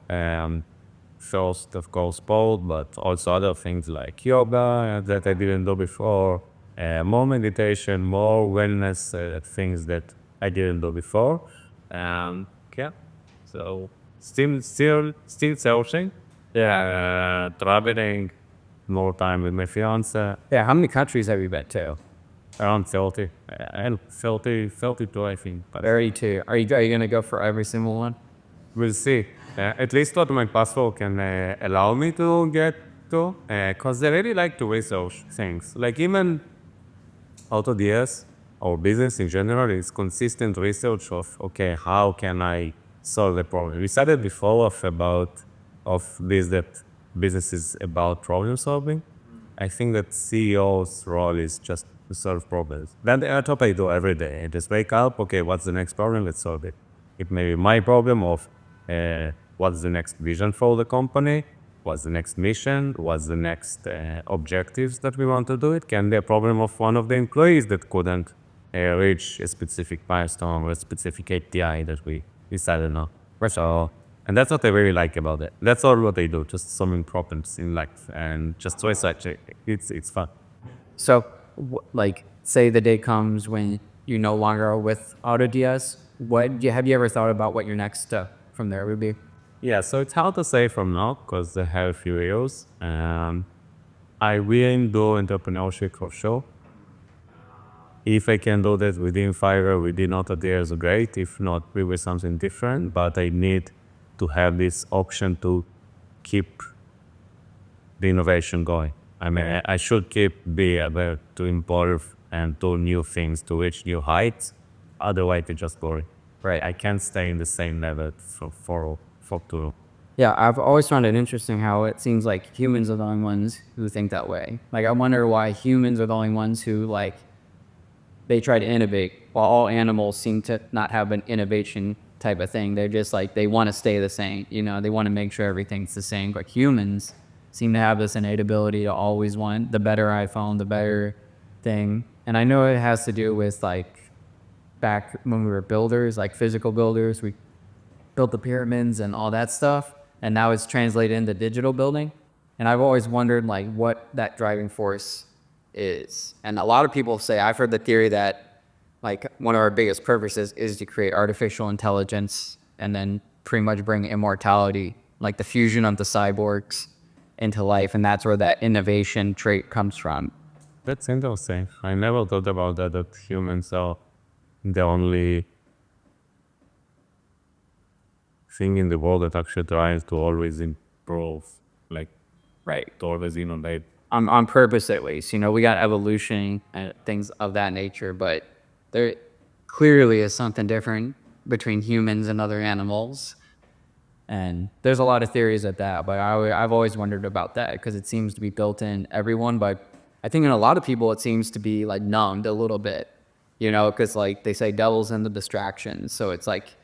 First, of course, sport, but also other things like yoga that I didn't do before, more meditation, more wellness things that I didn't do before. Yeah, so still searching. Yeah, traveling, more time with my fiance, Yeah. How many countries have you been to? around 30, and 32, I think. But 32. Are you gonna go for every single one? we'll see. At least what my passport can allow me to get to, because I really like to research things. Like even AutoDS or business in general is consistent research of, okay, how can I solve the problem? We started before of this that business is about problem solving. I think that CEO's role is just to solve problems. That's what I do every day. I just wake up, okay, what's the next problem? Let's solve it. It may be my problem of what's the next vision for the company, what's the next mission, what's the next objectives that we want to do. It can be a problem of one of the employees that couldn't reach a specific milestone or a specific KPI that we decided on. So, and that's what I really like about it. That's all what I do, just solving problems in life and just research it. It's fun. So, like, say the day comes when you no longer are with AutoDS. Have you ever thought about what your next step from there would be? Yeah, so it's hard to say from now because I have a few years. I will do entrepreneurship for sure. If I can do that within Fiverr, within AutoDS, great. If not, we will something different. But I need to have this option to keep the innovation going. I mean, I should be able to evolve and do new things to reach new heights. Otherwise, it's just boring. Right? I can't stay in the same level for too. Yeah, I've always found it interesting how it seems like humans are the only ones who think that way. Like, I wonder why humans are the only ones who, like, they try to innovate, while all animals seem to not have an innovation type of thing. They're just like, they want to stay the same, they want to make sure everything's the same. But humans seem to have this innate ability to always want the better iPhone, the better thing. And I know it has to do with, like, back when we were builders, like physical builders, we built the pyramids and all that stuff. And now it's translated into digital building. And I've always wondered, like, what that driving force is. And a lot of people say, I've heard the theory that, like, one of our biggest purposes is to create artificial intelligence and then pretty much bring immortality, like the fusion of the cyborgs, into life. And that's where that innovation trait comes from. That's interesting. I never thought about that humans are the only thing in the world that actually tries to always improve, like, Right. to always innovate. On purpose, at least. We got evolution and things of that nature, but there clearly is something different between humans and other animals. And there's a lot of theories at that, but I've always wondered about that because it seems to be built in everyone. But I think in a lot of people, it seems to be, like, numbed a little bit, because, like, they say devil's in the distractions. So it's like,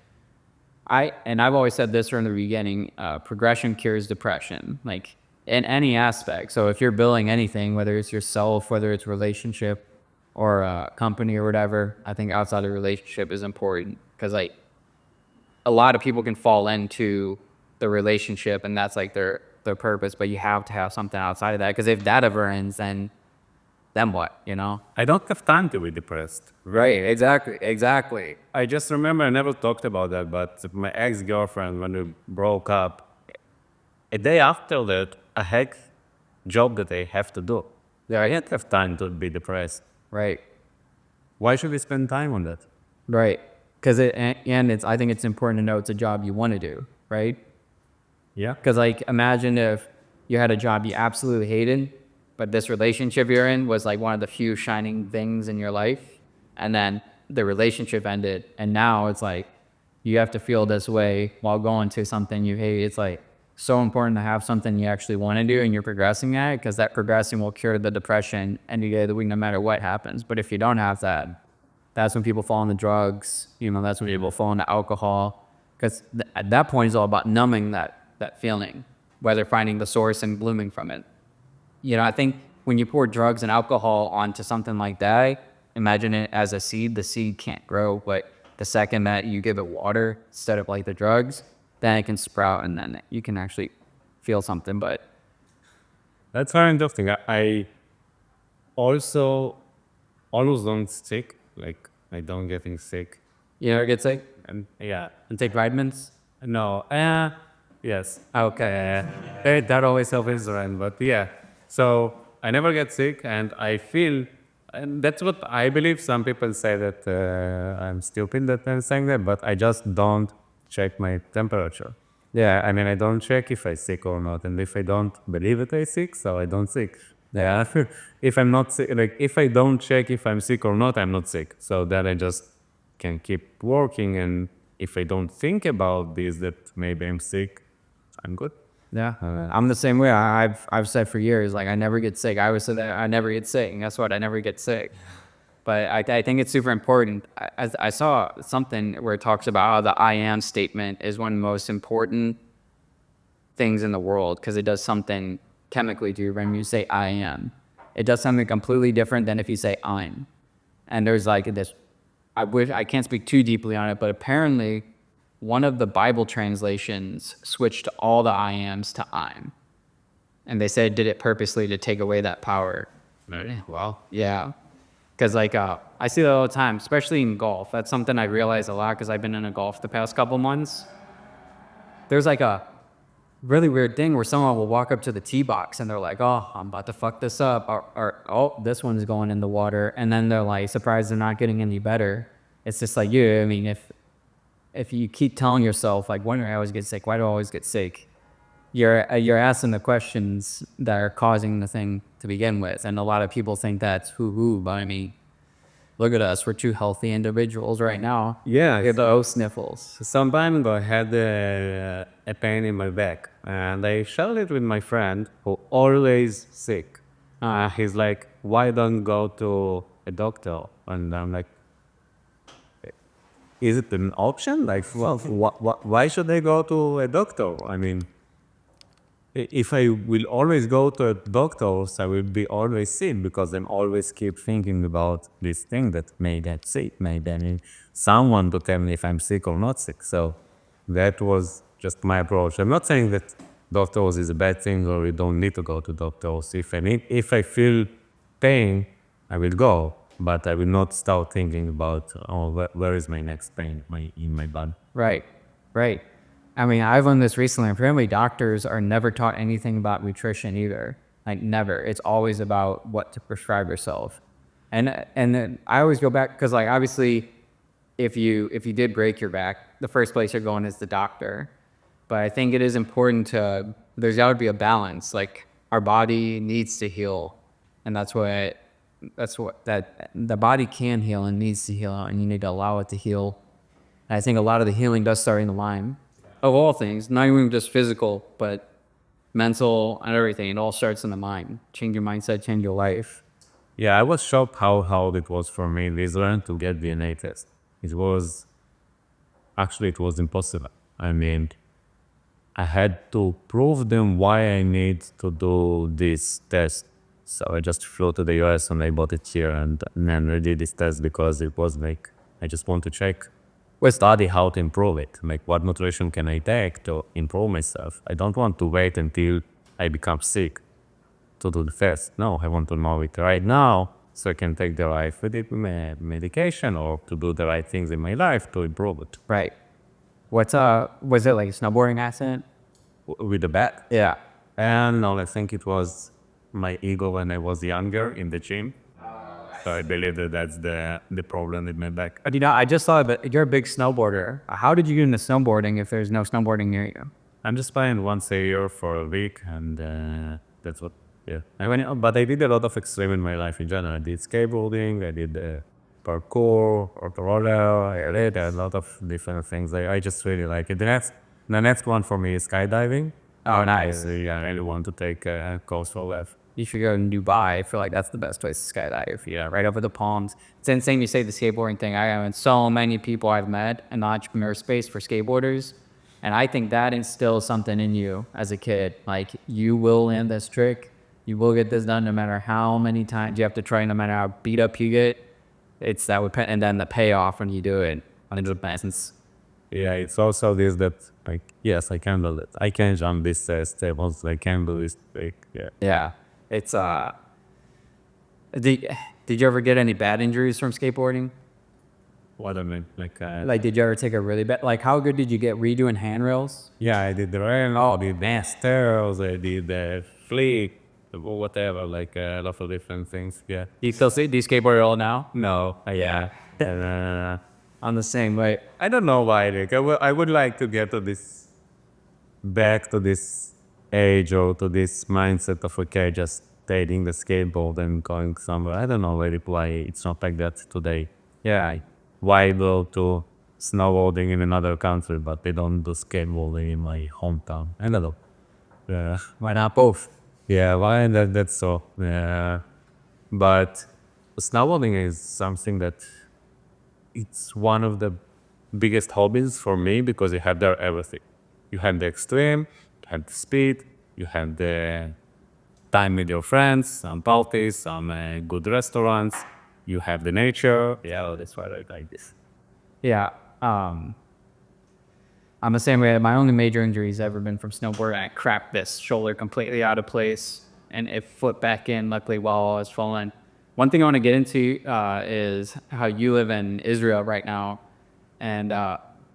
I've always said this from the beginning, progression cures depression, like, in any aspect. So if you're building anything, whether it's yourself, whether it's relationship or a company or whatever, I think outside of relationship is important because, like, a lot of people can fall into the relationship and that's, like, their purpose, but you have to have something outside of that because if that ever ends, then what, I don't have time to be depressed. Right, exactly. I just remember I never talked about that, but my ex-girlfriend, when we broke up, a day after that, I had a job that I have to do. Yeah, I don't have time to be depressed. Right. Why should we spend time on that? Right. Because I think it's important to know it's a job you want to do, right? Yeah. Because like imagine if you had a job you absolutely hated, but this relationship you're in was like one of the few shining things in your life, and then the relationship ended, and now it's like you have to feel this way while going to something you hate. It's like so important to have something you actually want to do and you're progressing at, because that progressing will cure the depression any day of the week, no matter what happens. But if you don't have that, that's when people fall into drugs. That's when people fall into alcohol, because at that point it's all about numbing that feeling, whether finding the source and blooming from it. I think when you pour drugs and alcohol onto something like that, imagine it as a seed. The seed can't grow, but the second that you give it water instead of like the drugs, then it can sprout and then you can actually feel something. But That's very interesting. I also almost don't sick. Like, I don't getting sick. you never get sick And yeah, and take vitamins. no, yes, okay, that always helps, right? But yeah, so I never get sick, and I feel, and that's what I believe. Some people say that I'm stupid that I'm saying that, but I just don't check my temperature. Yeah, I mean, I don't check if I'm sick or not, and if I don't believe that I'm sick, so I don't sick. Yeah, if I'm not sick, like if I don't check if I'm sick or not, I'm not sick. So then I just can keep working, and if I don't think about this, that maybe I'm sick, I'm good. Yeah, I'm the same way. I've said for years, like I never get sick. I always say that I never get sick, and guess what? I never get sick. But I think it's super important. I saw something where it talks about how the I am statement is one of the most important things in the world, because it does something chemically to you when you say I am. It does something completely different than if you say I'm. And there's like this, I can't speak too deeply on it, but apparently one of the Bible translations switched all the I ams to I'm. And they said did it purposely to take away that power. Really? Wow. Yeah. Because I see that all the time, especially in golf. That's something I realize a lot because I've been in a golf the past couple months. There's like a really weird thing where someone will walk up to the tee box and they're like, oh, I'm about to fuck this up. Or oh, this one's going in the water. And then they're like surprised they're not getting any better. It's just like you. I mean, if you keep telling yourself, like, why do I always get sick? Why do I always get sick? You're asking the questions that are causing the thing to begin with. And a lot of people think that's hoo-hoo, but I mean, look at us. We're two healthy individuals right now. Yeah. We have the O sniffles. Some time ago, I had a pain in my back, and I shared it with my friend who always sick. He's like, "Why don't go to a doctor?" And I'm like, "Is it an option? Like, well, why should I go to a doctor? I mean, if I will always go to a doctors, I will be always sick because I'm always keep thinking about this thing that may get sick, maybe I need someone to tell me if I'm sick or not sick." So that was just my approach. I'm not saying that doctors is a bad thing or you don't need to go to doctors. If I feel pain, I will go, but I will not start thinking about, oh, where is my next pain in my body. Right, right. I mean, I've learned this recently. Apparently, doctors are never taught anything about nutrition either. Like, never. It's always about what to prescribe yourself. And then I always go back, because, like, obviously, if you did break your back, the first place you're going is the doctor. But I think it is important there's got to be a balance. Like, our body needs to heal. And that's what the body can heal and needs to heal, and you need to allow it to heal. And I think a lot of the healing does start in the mind. Of all things, not even just physical, but mental and everything. It all starts in the mind. Change your mindset, change your life. Yeah, I was shocked how hard it was for me in Israel to get DNA test. It was impossible. I mean, I had to prove them why I need to do this test. So I just flew to the US and I bought it here and then I did this test because it was like, I just want to check. We study how to improve it. Like, what nutrition can I take to improve myself? I don't want to wait until I become sick to do the test. No, I want to know it right now so I can take the right medication or to do the right things in my life to improve it. Right. Was it like a snowboarding accident? With the back? Yeah. And no, I think it was my ego when I was younger in the gym. So I believe that that's the problem with my back. But I just thought that you're a big snowboarder. How did you get into snowboarding if there's no snowboarding near you? I'm just playing once a year for a week, and that's what. Yeah, but I did a lot of extreme in my life in general. I did skateboarding, I did parkour, auto roller. I did a lot of different things. I just really like it. The next one for me is skydiving. Oh, nice. Yeah, I really want to take a course for that. You should go to Dubai. I feel like that's the best place to skydive. Yeah, right over the palms. It's insane you say the skateboarding thing. I have so many people I've met in the entrepreneur space for skateboarders. And I think that instills something in you as a kid. Like, you will land this trick. You will get this done no matter how many times you have to try, no matter how beat up you get. It's that would, and then the payoff when you do it. 100%. Yeah, it's also this that, like, yes, I can do it. I can jump this stairs. I can do this trick. Yeah. Yeah. It's, did you ever get any bad injuries from skateboarding? What I mean, Like, did you ever take a really bad, like, how good did you get? Were you doing handrails? yeah, I did the rail, I did stairs, I did the flick, whatever, like a lot of different things. Yeah. Do you skateboard at all now? No. Yeah. I'm the same way. I don't know why. Like, I would like to get back to this age or to this mindset of, okay, just taking the skateboard and going somewhere. I don't know why it's not like that today. Yeah. Why go to snowboarding in another country, but they don't do skateboarding in my hometown? I don't know. Yeah. Why not both? Yeah, why that's so. Yeah. But snowboarding is something that it's one of the biggest hobbies for me because you have there everything. You have the extreme, you have the speed, you have the time with your friends, some parties, some good restaurants. You have the nature. Yeah, that's why I like this. Yeah. I'm the same way. My only major injury's ever been from snowboarding. I cracked this shoulder completely out of place and it flipped back in, luckily, while I was falling. One thing I want to get into is how you live in Israel right now. And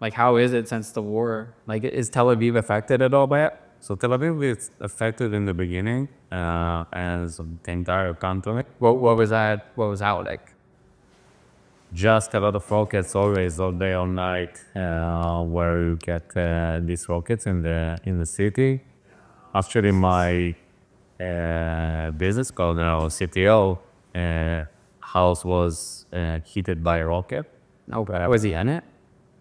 like, how is it since the war? Like, is Tel Aviv affected at all by it? So Tel Aviv is affected in the beginning as the entire country. What was that? What was that like? Just a lot of rockets always, all day, all night, where you get these rockets in the city. Actually, my business called CTO house was hit by a rocket. Oh, but was he in it?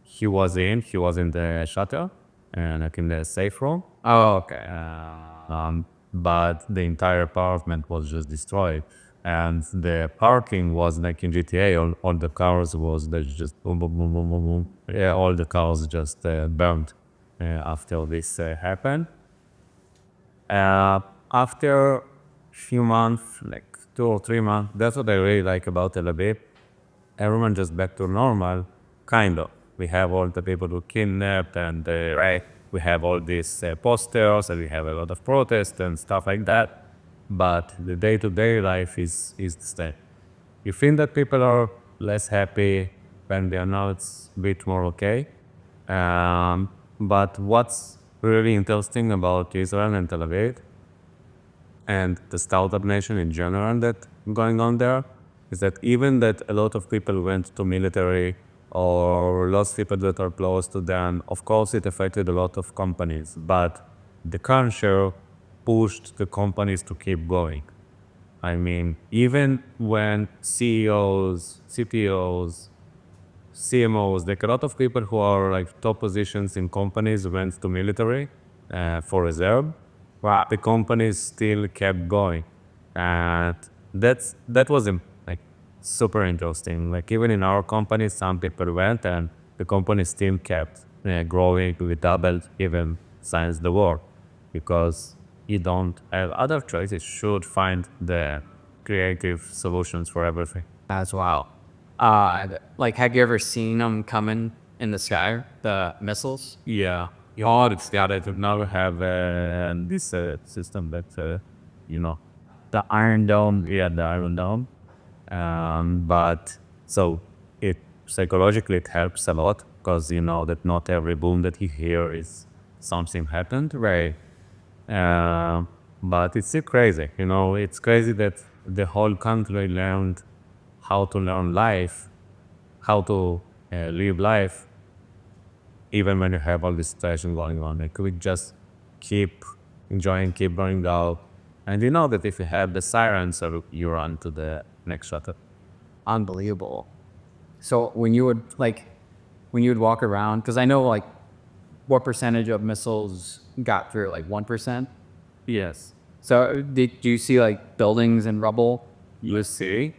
He was in the shutter, like in the safe room. Oh, okay. But the entire apartment was just destroyed. And the parking was like in GTA, all the cars was just boom, boom, boom, boom, boom, boom. Yeah, all the cars just burned after this happened. After few months, like 2 or 3 months, that's what I really like about Tel Aviv. Everyone just back to normal, kind of. We have all the people who kidnapped and we have all these posters and we have a lot of protests and stuff like that. But the day-to-day life is the same. You think that people are less happy when they are now it's a bit more okay. But what's really interesting about Israel and Tel Aviv and the startup nation in general that going on there is that even that a lot of people went to military or lost people that are close to them, of course it affected a lot of companies, but the culture pushed the companies to keep going. I mean, even when CEOs, CTOs, CMOs, like a lot of people who are like top positions in companies went to military for reserve, the companies still kept going. And that was like super interesting. Like even in our company, some people went and the company still kept growing. We doubled even since the war because you don't have other choices. Should find the creative solutions for everything. That's wild. Like, have you ever seen them coming in the sky, the missiles? Yeah. It's got it. Now we have this system that, The Iron Dome. yeah, the Iron Dome. But so it psychologically it helps a lot because you know that not every boom that you hear is something happened. Right. But it's still crazy, you know. It's crazy that the whole country learned how to learn life, how to live life, even when you have all this situation going on. Like we just keep enjoying, keep going out. And you know that if you have the siren, so you run to the next shuttle. Unbelievable. So when you would walk around, because I know like what percentage of missiles got through, like 1%. Yes. So did you see like buildings and rubble? You see,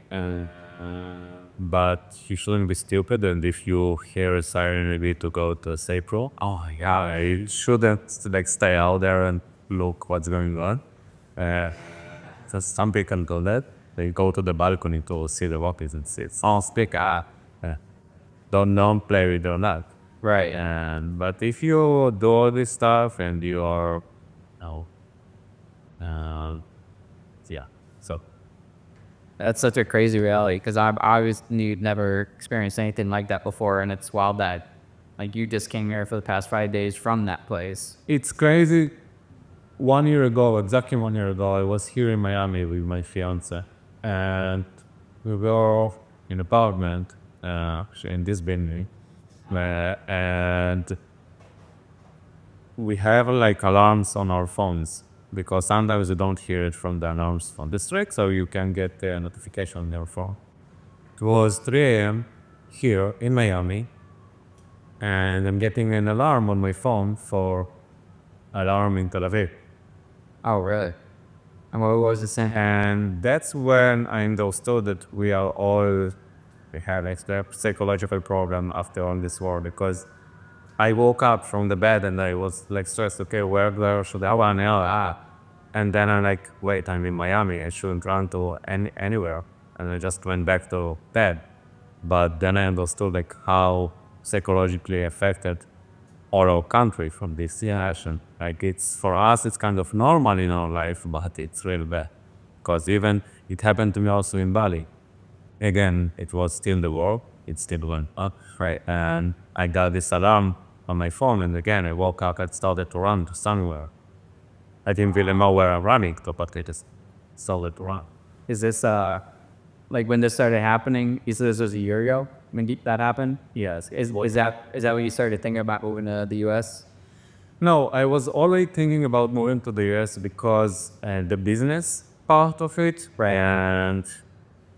but you shouldn't be stupid. And if you hear a siren, you need to go to a safe room. Oh yeah, you shouldn't like stay out there and look what's going on. So some people do that. They go to the balcony to see the rockets and see. Don't speak. Don't play with your luck. Right. And but if you do all this stuff and you are, no, yeah. So That's such a crazy reality because I obviously never experienced anything like that before, and it's wild that like you just came here for the past 5 days from that place. it's crazy. 1 year ago, exactly 1 year ago, I was here in Miami with my fiance, and we were in an apartment, actually in this building, and we have like alarms on our phones because sometimes you don't hear it from the alarms from the street, so you can get a notification on your phone. It was 3 a.m. here in Miami, and I'm getting an alarm on my phone for alarm in Tel Aviv. Oh, really? And what was it saying? And that's when I understood that we have like a psychological problem after all this war, because I woke up from the bed and I was like stressed, okay, where should I run? And then I'm like, wait, I'm in Miami, I shouldn't run to anywhere. And I just went back to bed. But then I understood like how psychologically affected all our country from this situation. Like it's for us, it's kind of normal in our life, but it's real bad. Because even it happened to me also in Bali. Again, it was still the war. It still went up. Right. And I got this alarm on my phone, and again, I woke up and started to run to somewhere. I didn't really know where I'm running to, but I just started to run. Is this like when this started happening? You said this was a year ago when that happened. Yes. Is that when you started thinking about moving to the U.S.? No, I was always thinking about moving to the US because the business part of it, Right. and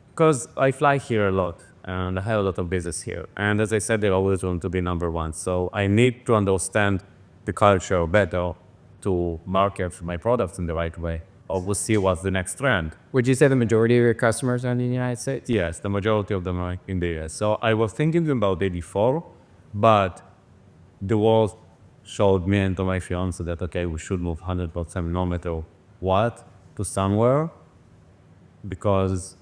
because I fly here a lot and I have a lot of business here. And as I said, they always want to be number one. So I need to understand the culture better to market my products in the right way. Or we'll see what's the next trend. Would you say the majority of your customers are in the United States? Yes, the majority of them are in the US. So I was thinking about 84, but the world showed me and to my fiance that, okay, we should move 100% no matter what to somewhere, because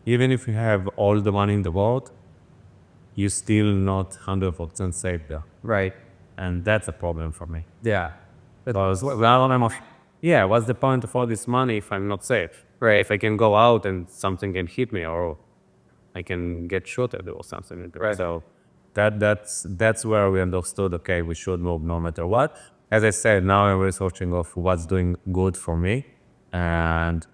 even if you have all the money in the world, you're still not 100% safe there. Right. And that's a problem for me. Yeah. Because, yeah, what's the point of all this money if I'm not safe? Right. If I can go out and something can hit me, or I can get shot at or something. Right. So that's where we understood, okay, we should move no matter what. As I said, now I'm researching of what's doing good for me and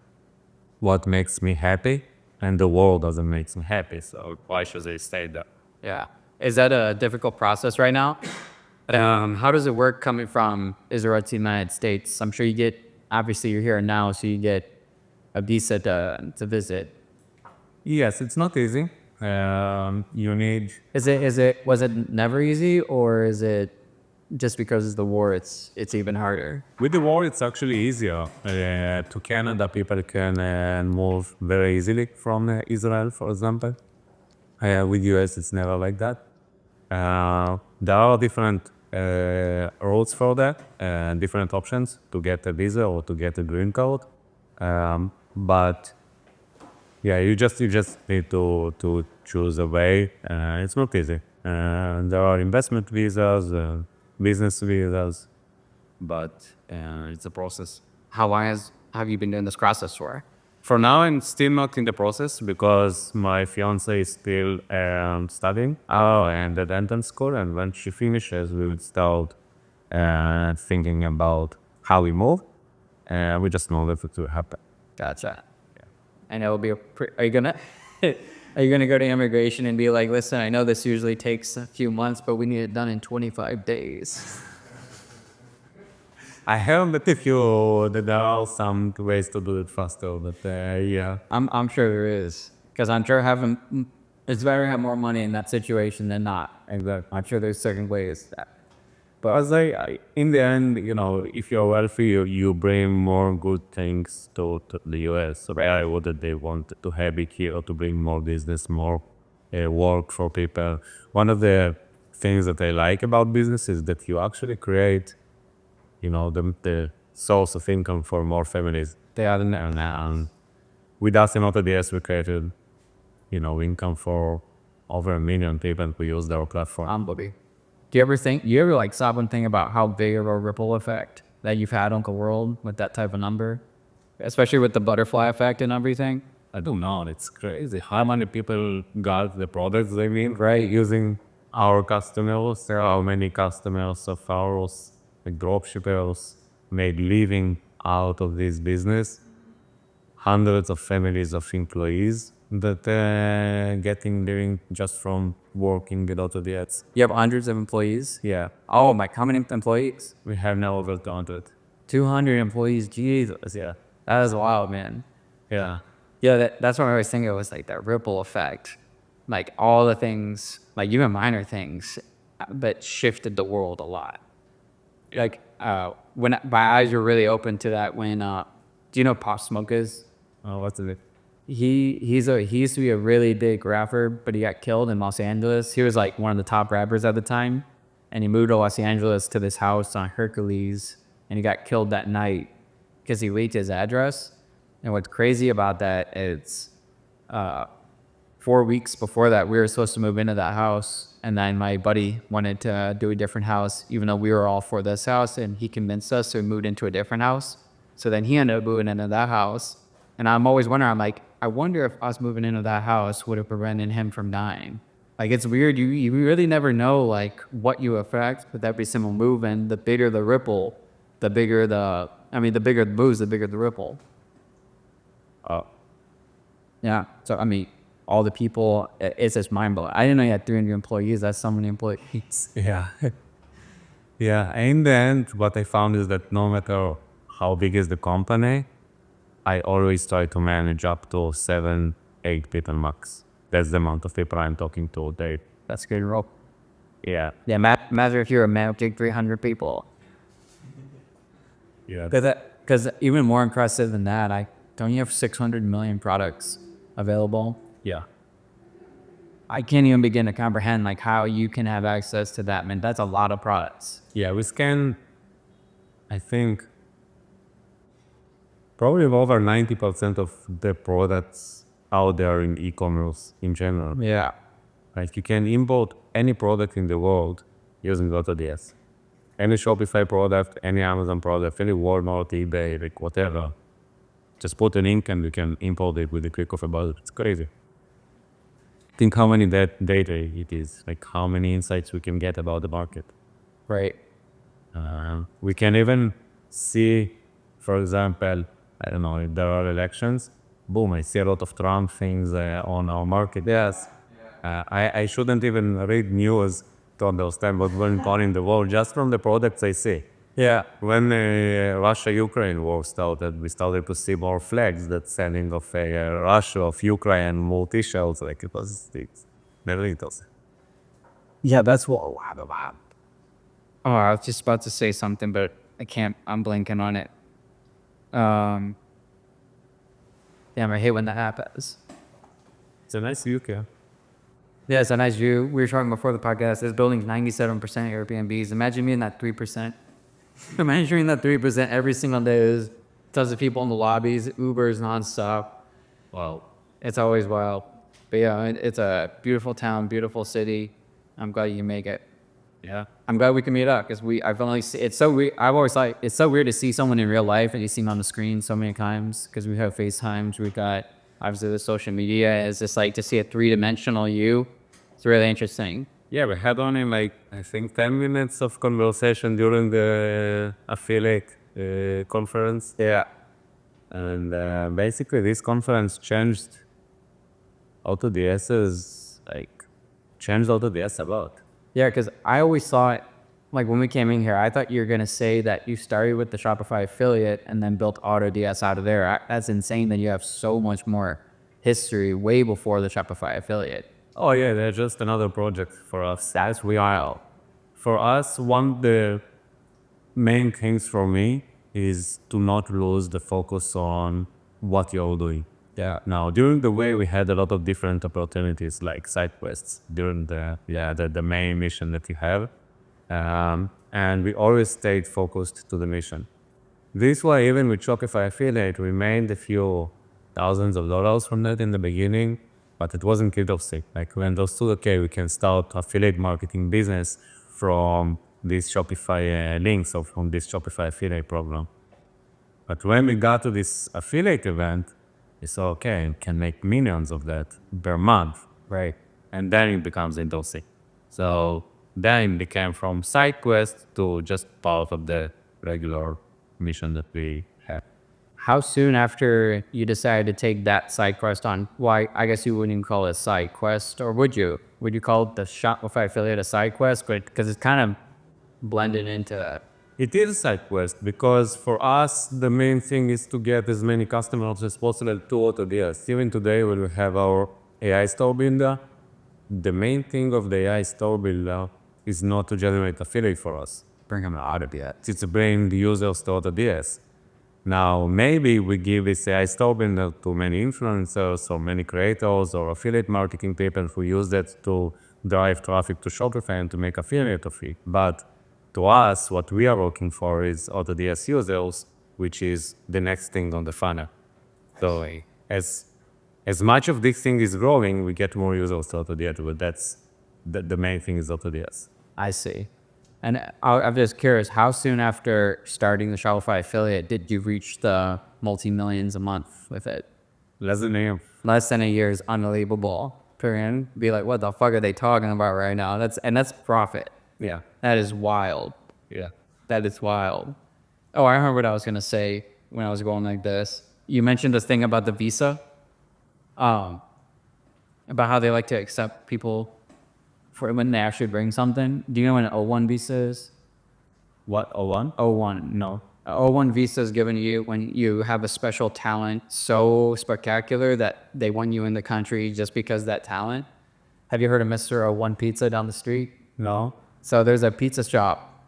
what makes me happy, and the world doesn't make me happy. So why should I stay there? Yeah. Is that a difficult process right now? How does it work coming from Israel to the United States? I'm sure you get, obviously you're here now, so you get a visa to visit. Yes, it's not easy. You need Was it never easy, or is it just because of the war, it's even harder? With the war, it's actually easier. To Canada, people can move very easily from Israel, for example. With US, it's never like that. There are different routes for that, different options to get a visa or to get a green card. But yeah, you just need to choose a way. It's not easy. There are investment visas, business visas, but it's a process. How long have you been doing this process for? For now, I'm still not in the process because my fiance is still studying and at dental school. And when she finishes, we will start thinking about how we move. We just know that it will happen. Gotcha. And it'll be are you gonna are you gonna go to immigration and be like, listen, I know this usually takes a few months, but we need it done in 25 days. I heard that there are some ways to do it faster, but yeah. I'm sure there is, because I'm sure having it's better to have more money in that situation than not. Exactly. I'm sure there's certain ways that. But as in the end, if you're wealthy, you bring more good things to the US. Why would they want to have it here to bring more business, more work for people? One of the things that I like about business is that you actually create, the source of income for more families. They are there now. And with us in AutoDS, we created, income for over 1 million people who use our platform. Do you ever like stop and think about how big of a ripple effect that you've had on the world with that type of number? Especially with the butterfly effect and everything? I don't know. It's crazy how many people got the products they mean, right? Using our customers. There are many customers of ours, like dropshippers, made living out of this business. Hundreds of families of employees that getting living just from working with AutoDS. You have hundreds of employees? Yeah, Oh, my, how many employees? we have now over 200. 200 employees, Jesus. Yeah, That is wild, man. yeah. Yeah, that's what I was thinking. It was like that ripple effect. Like all the things, like even minor things, but shifted the world a lot. Like when my eyes were really open to that when, do you know Pop Smoke is? Oh, what's it? He used to be a really big rapper, but he got killed in Los Angeles. He was like one of the top rappers at the time, and he moved to Los Angeles to this house on Hercules, and he got killed that night because he leaked his address. And what's crazy about that is, 4 weeks before that, we were supposed to move into that house, and then my buddy wanted to do a different house, even though we were all for this house, and he convinced us, so we moved into a different house. So then he ended up moving into that house, and I'm always wondering, I'm like, I wonder if us moving into that house would have prevented him from dying. Like, it's weird. You really never know, like, what you affect with every single move, and the bigger the ripple, the bigger the moves, the bigger the ripple. Yeah. So, all the people, it's just mind-blowing. I didn't know you had 300 employees. That's so many employees. Yeah. Yeah. In the end, what I found is that no matter how big is the company, I always try to manage up to 7, 8 people max. That's the amount of people I'm talking to a day. That's a good role. Yeah. Yeah, imagine if you're a managing 300 people. Yeah. Because even more impressive than that, don't you have 600 million products available? Yeah. I can't even begin to comprehend like how you can have access to that. Man, that's a lot of products. Yeah, we scan, I think, probably over 90% of the products out there in e-commerce in general. Yeah. Like you can import any product in the world using AutoDS. Any Shopify product, any Amazon product, any Walmart, eBay, like whatever. Just put a link and you can import it with a click of a button. It's crazy. Think how many data it is, like how many insights we can get about the market. Right. We can even see, for example, I don't know, if there are elections, boom, I see a lot of Trump things on our market. Yes. I shouldn't even read news to understand what's going on in the world just from the products I see. Yeah. When Russia-Ukraine war started, we started to see more flags that sending of Russia, of Ukraine, more t-shirts, like it was very interesting. Yeah, that's what. Wow. Oh, I was just about to say something, but I can't. I'm blanking on it. Damn, I hate when that happens. It's a nice view, yeah. Yeah, it's a nice view. We were talking before the podcast. This building's 97% Airbnbs. Imagine me in that 3%. Imagine in that 3% every single day. There's tons of people in the lobbies, Ubers nonstop. Wow. It's always wild. But yeah, it's a beautiful town, beautiful city. I'm glad you can make it. Yeah. I'm glad we can meet up because I've only it's so weird. I've always like it's so weird to see someone in real life and you see them on the screen so many times because we have FaceTimes. We got obviously the social media. It's just like to see a 3-dimensional you. It's really interesting. Yeah, we had only like, I think 10 minutes of conversation during the affiliate conference. Yeah. And basically, this conference changed AutoDS's, changed AutoDS a lot. Yeah, because I always thought, like when we came in here, I thought you were going to say that you started with the Shopify affiliate and then built AutoDS out of there. That's insane that you have so much more history way before the Shopify affiliate. Oh yeah, they're just another project for us. As we are. For us, one of the main things for me is to not lose the focus on what you're doing. Yeah. Now, during the way, we had a lot of different opportunities like side quests during the main mission that you have. And we always stayed focused to the mission. This way, even with Shopify affiliate, we made a few thousands of dollars from that in the beginning, but it wasn't critical. Like we understood, okay, we can start affiliate marketing business from these Shopify links or from this Shopify affiliate program. But when we got to this affiliate event, we saw, okay, we can make millions of that per month, Right. and then it becomes interesting. So then it became from side quest to just part of the regular mission that we have. How soon after you decided to take that side quest on? Why, I guess you wouldn't even call it a side quest, or would you? Would you call the Shopify affiliate a side quest? Because it's kind of blended into that. It is a side quest because for us, the main thing is to get as many customers as possible to AutoDS. Even today, when we have our AI store builder, the main thing of the AI store builder is not to generate affiliate for us. Bring them out of it. It's to bring the users to AutoDS. Now, maybe we give this AI store builder to many influencers or many creators or affiliate marketing people who use that to drive traffic to Shopify and to make affiliate of it. But to us, what we are working for is AutoDS users, which is the next thing on the funnel. So as much of this thing is growing, we get more users to AutoDS, but that's the main thing is AutoDS. I see. And I'm just curious, how soon after starting the Shopify affiliate did you reach the multi-millions a month with it? Less than a year. Less than a year is unbelievable. Period. Be like, what the fuck are they talking about right now? That's profit. Yeah. That is wild. Yeah. That is wild. Oh, I remember what I was gonna say when I was going like this. You mentioned this thing about the visa, about how they like to accept people for when they actually bring something. Do you know what an O1 visa is? What, O1? O1, no. A O1 visa is given to you when you have a special talent so spectacular that they want you in the country just because of that talent. Have you heard of Mr. O1 Pizza down the street? No. So there's a pizza shop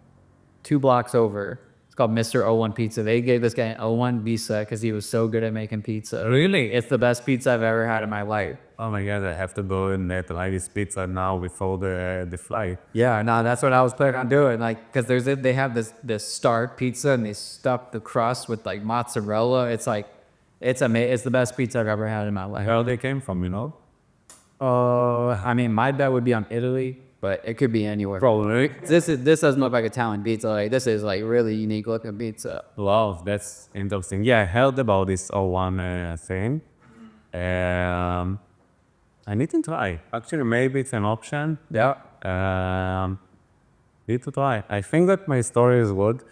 2 blocks over. It's called Mr. O1 Pizza. They gave this guy an O1 visa because he was so good at making pizza. Really? It's the best pizza I've ever had in my life. Oh my God, I have to go and get like this pizza now before the flight. Yeah, no, that's what I was planning on doing. Like, because they have this star pizza and they stuff the crust with like mozzarella. It's like, it's amazing. It's the best pizza I've ever had in my life. Where they came from, you know? I mean, my bet would be on Italy, but it could be anywhere. Probably. This doesn't look like Italian pizza. Like, this is like really unique looking pizza. Wow, that's interesting. Yeah, I heard about this O1 thing. I need to try. Actually, maybe it's an option. Yeah. Need to try. I think that my story is good.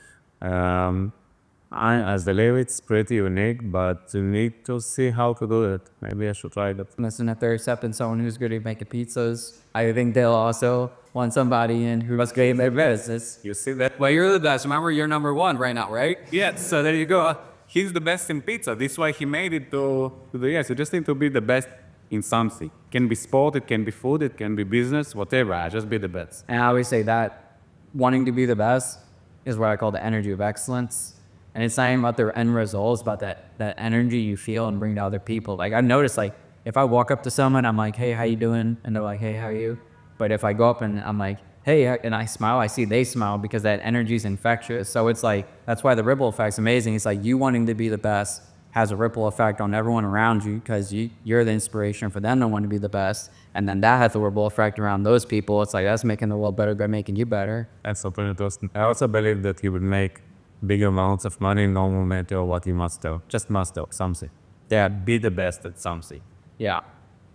As the live, it's pretty unique, but you need to see how to do it. Maybe I should try that. Listen, if they're accepting someone who's good at making pizzas, I think they'll also want somebody in who must get their business. You see that? Well, you're the best. Remember, you're number one right now, right? Yeah, so there you go. He's the best in pizza. This is why he made it to the US. You just need to be the best in something. It can be sport, it can be food, it can be business, whatever. I just be the best. And I always say that wanting to be the best is what I call the energy of excellence. And it's not even about the end result, it's about that energy you feel and bring to other people. Like I've noticed, like if I walk up to someone, I'm like, hey, how you doing? And they're like, hey, how are you? But if I go up and I'm like, hey, and I smile, I see they smile because that energy is infectious. So it's like, that's why the ripple effect's amazing. It's like you wanting to be the best has a ripple effect on everyone around you because you're the inspiration for them to want to be the best. And then that has a ripple effect around those people. It's like, that's making the world better by making you better. That's super interesting. I also believe that he would make big amounts of money no matter what he must do. Just must do something. Yeah, Be the best at something. yeah,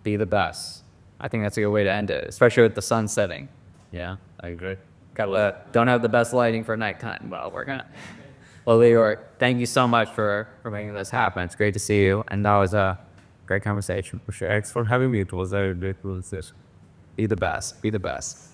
be the best. I think that's a good way to end it, especially with the sun setting. Yeah, I agree. Don't have the best lighting for nighttime, but I'll work on it. Well, Lior, thank you so much for making this happen. It's great to see you. And that was a great conversation. For sure. Thanks for having me. It was a great conversation. Be the best. Be the best.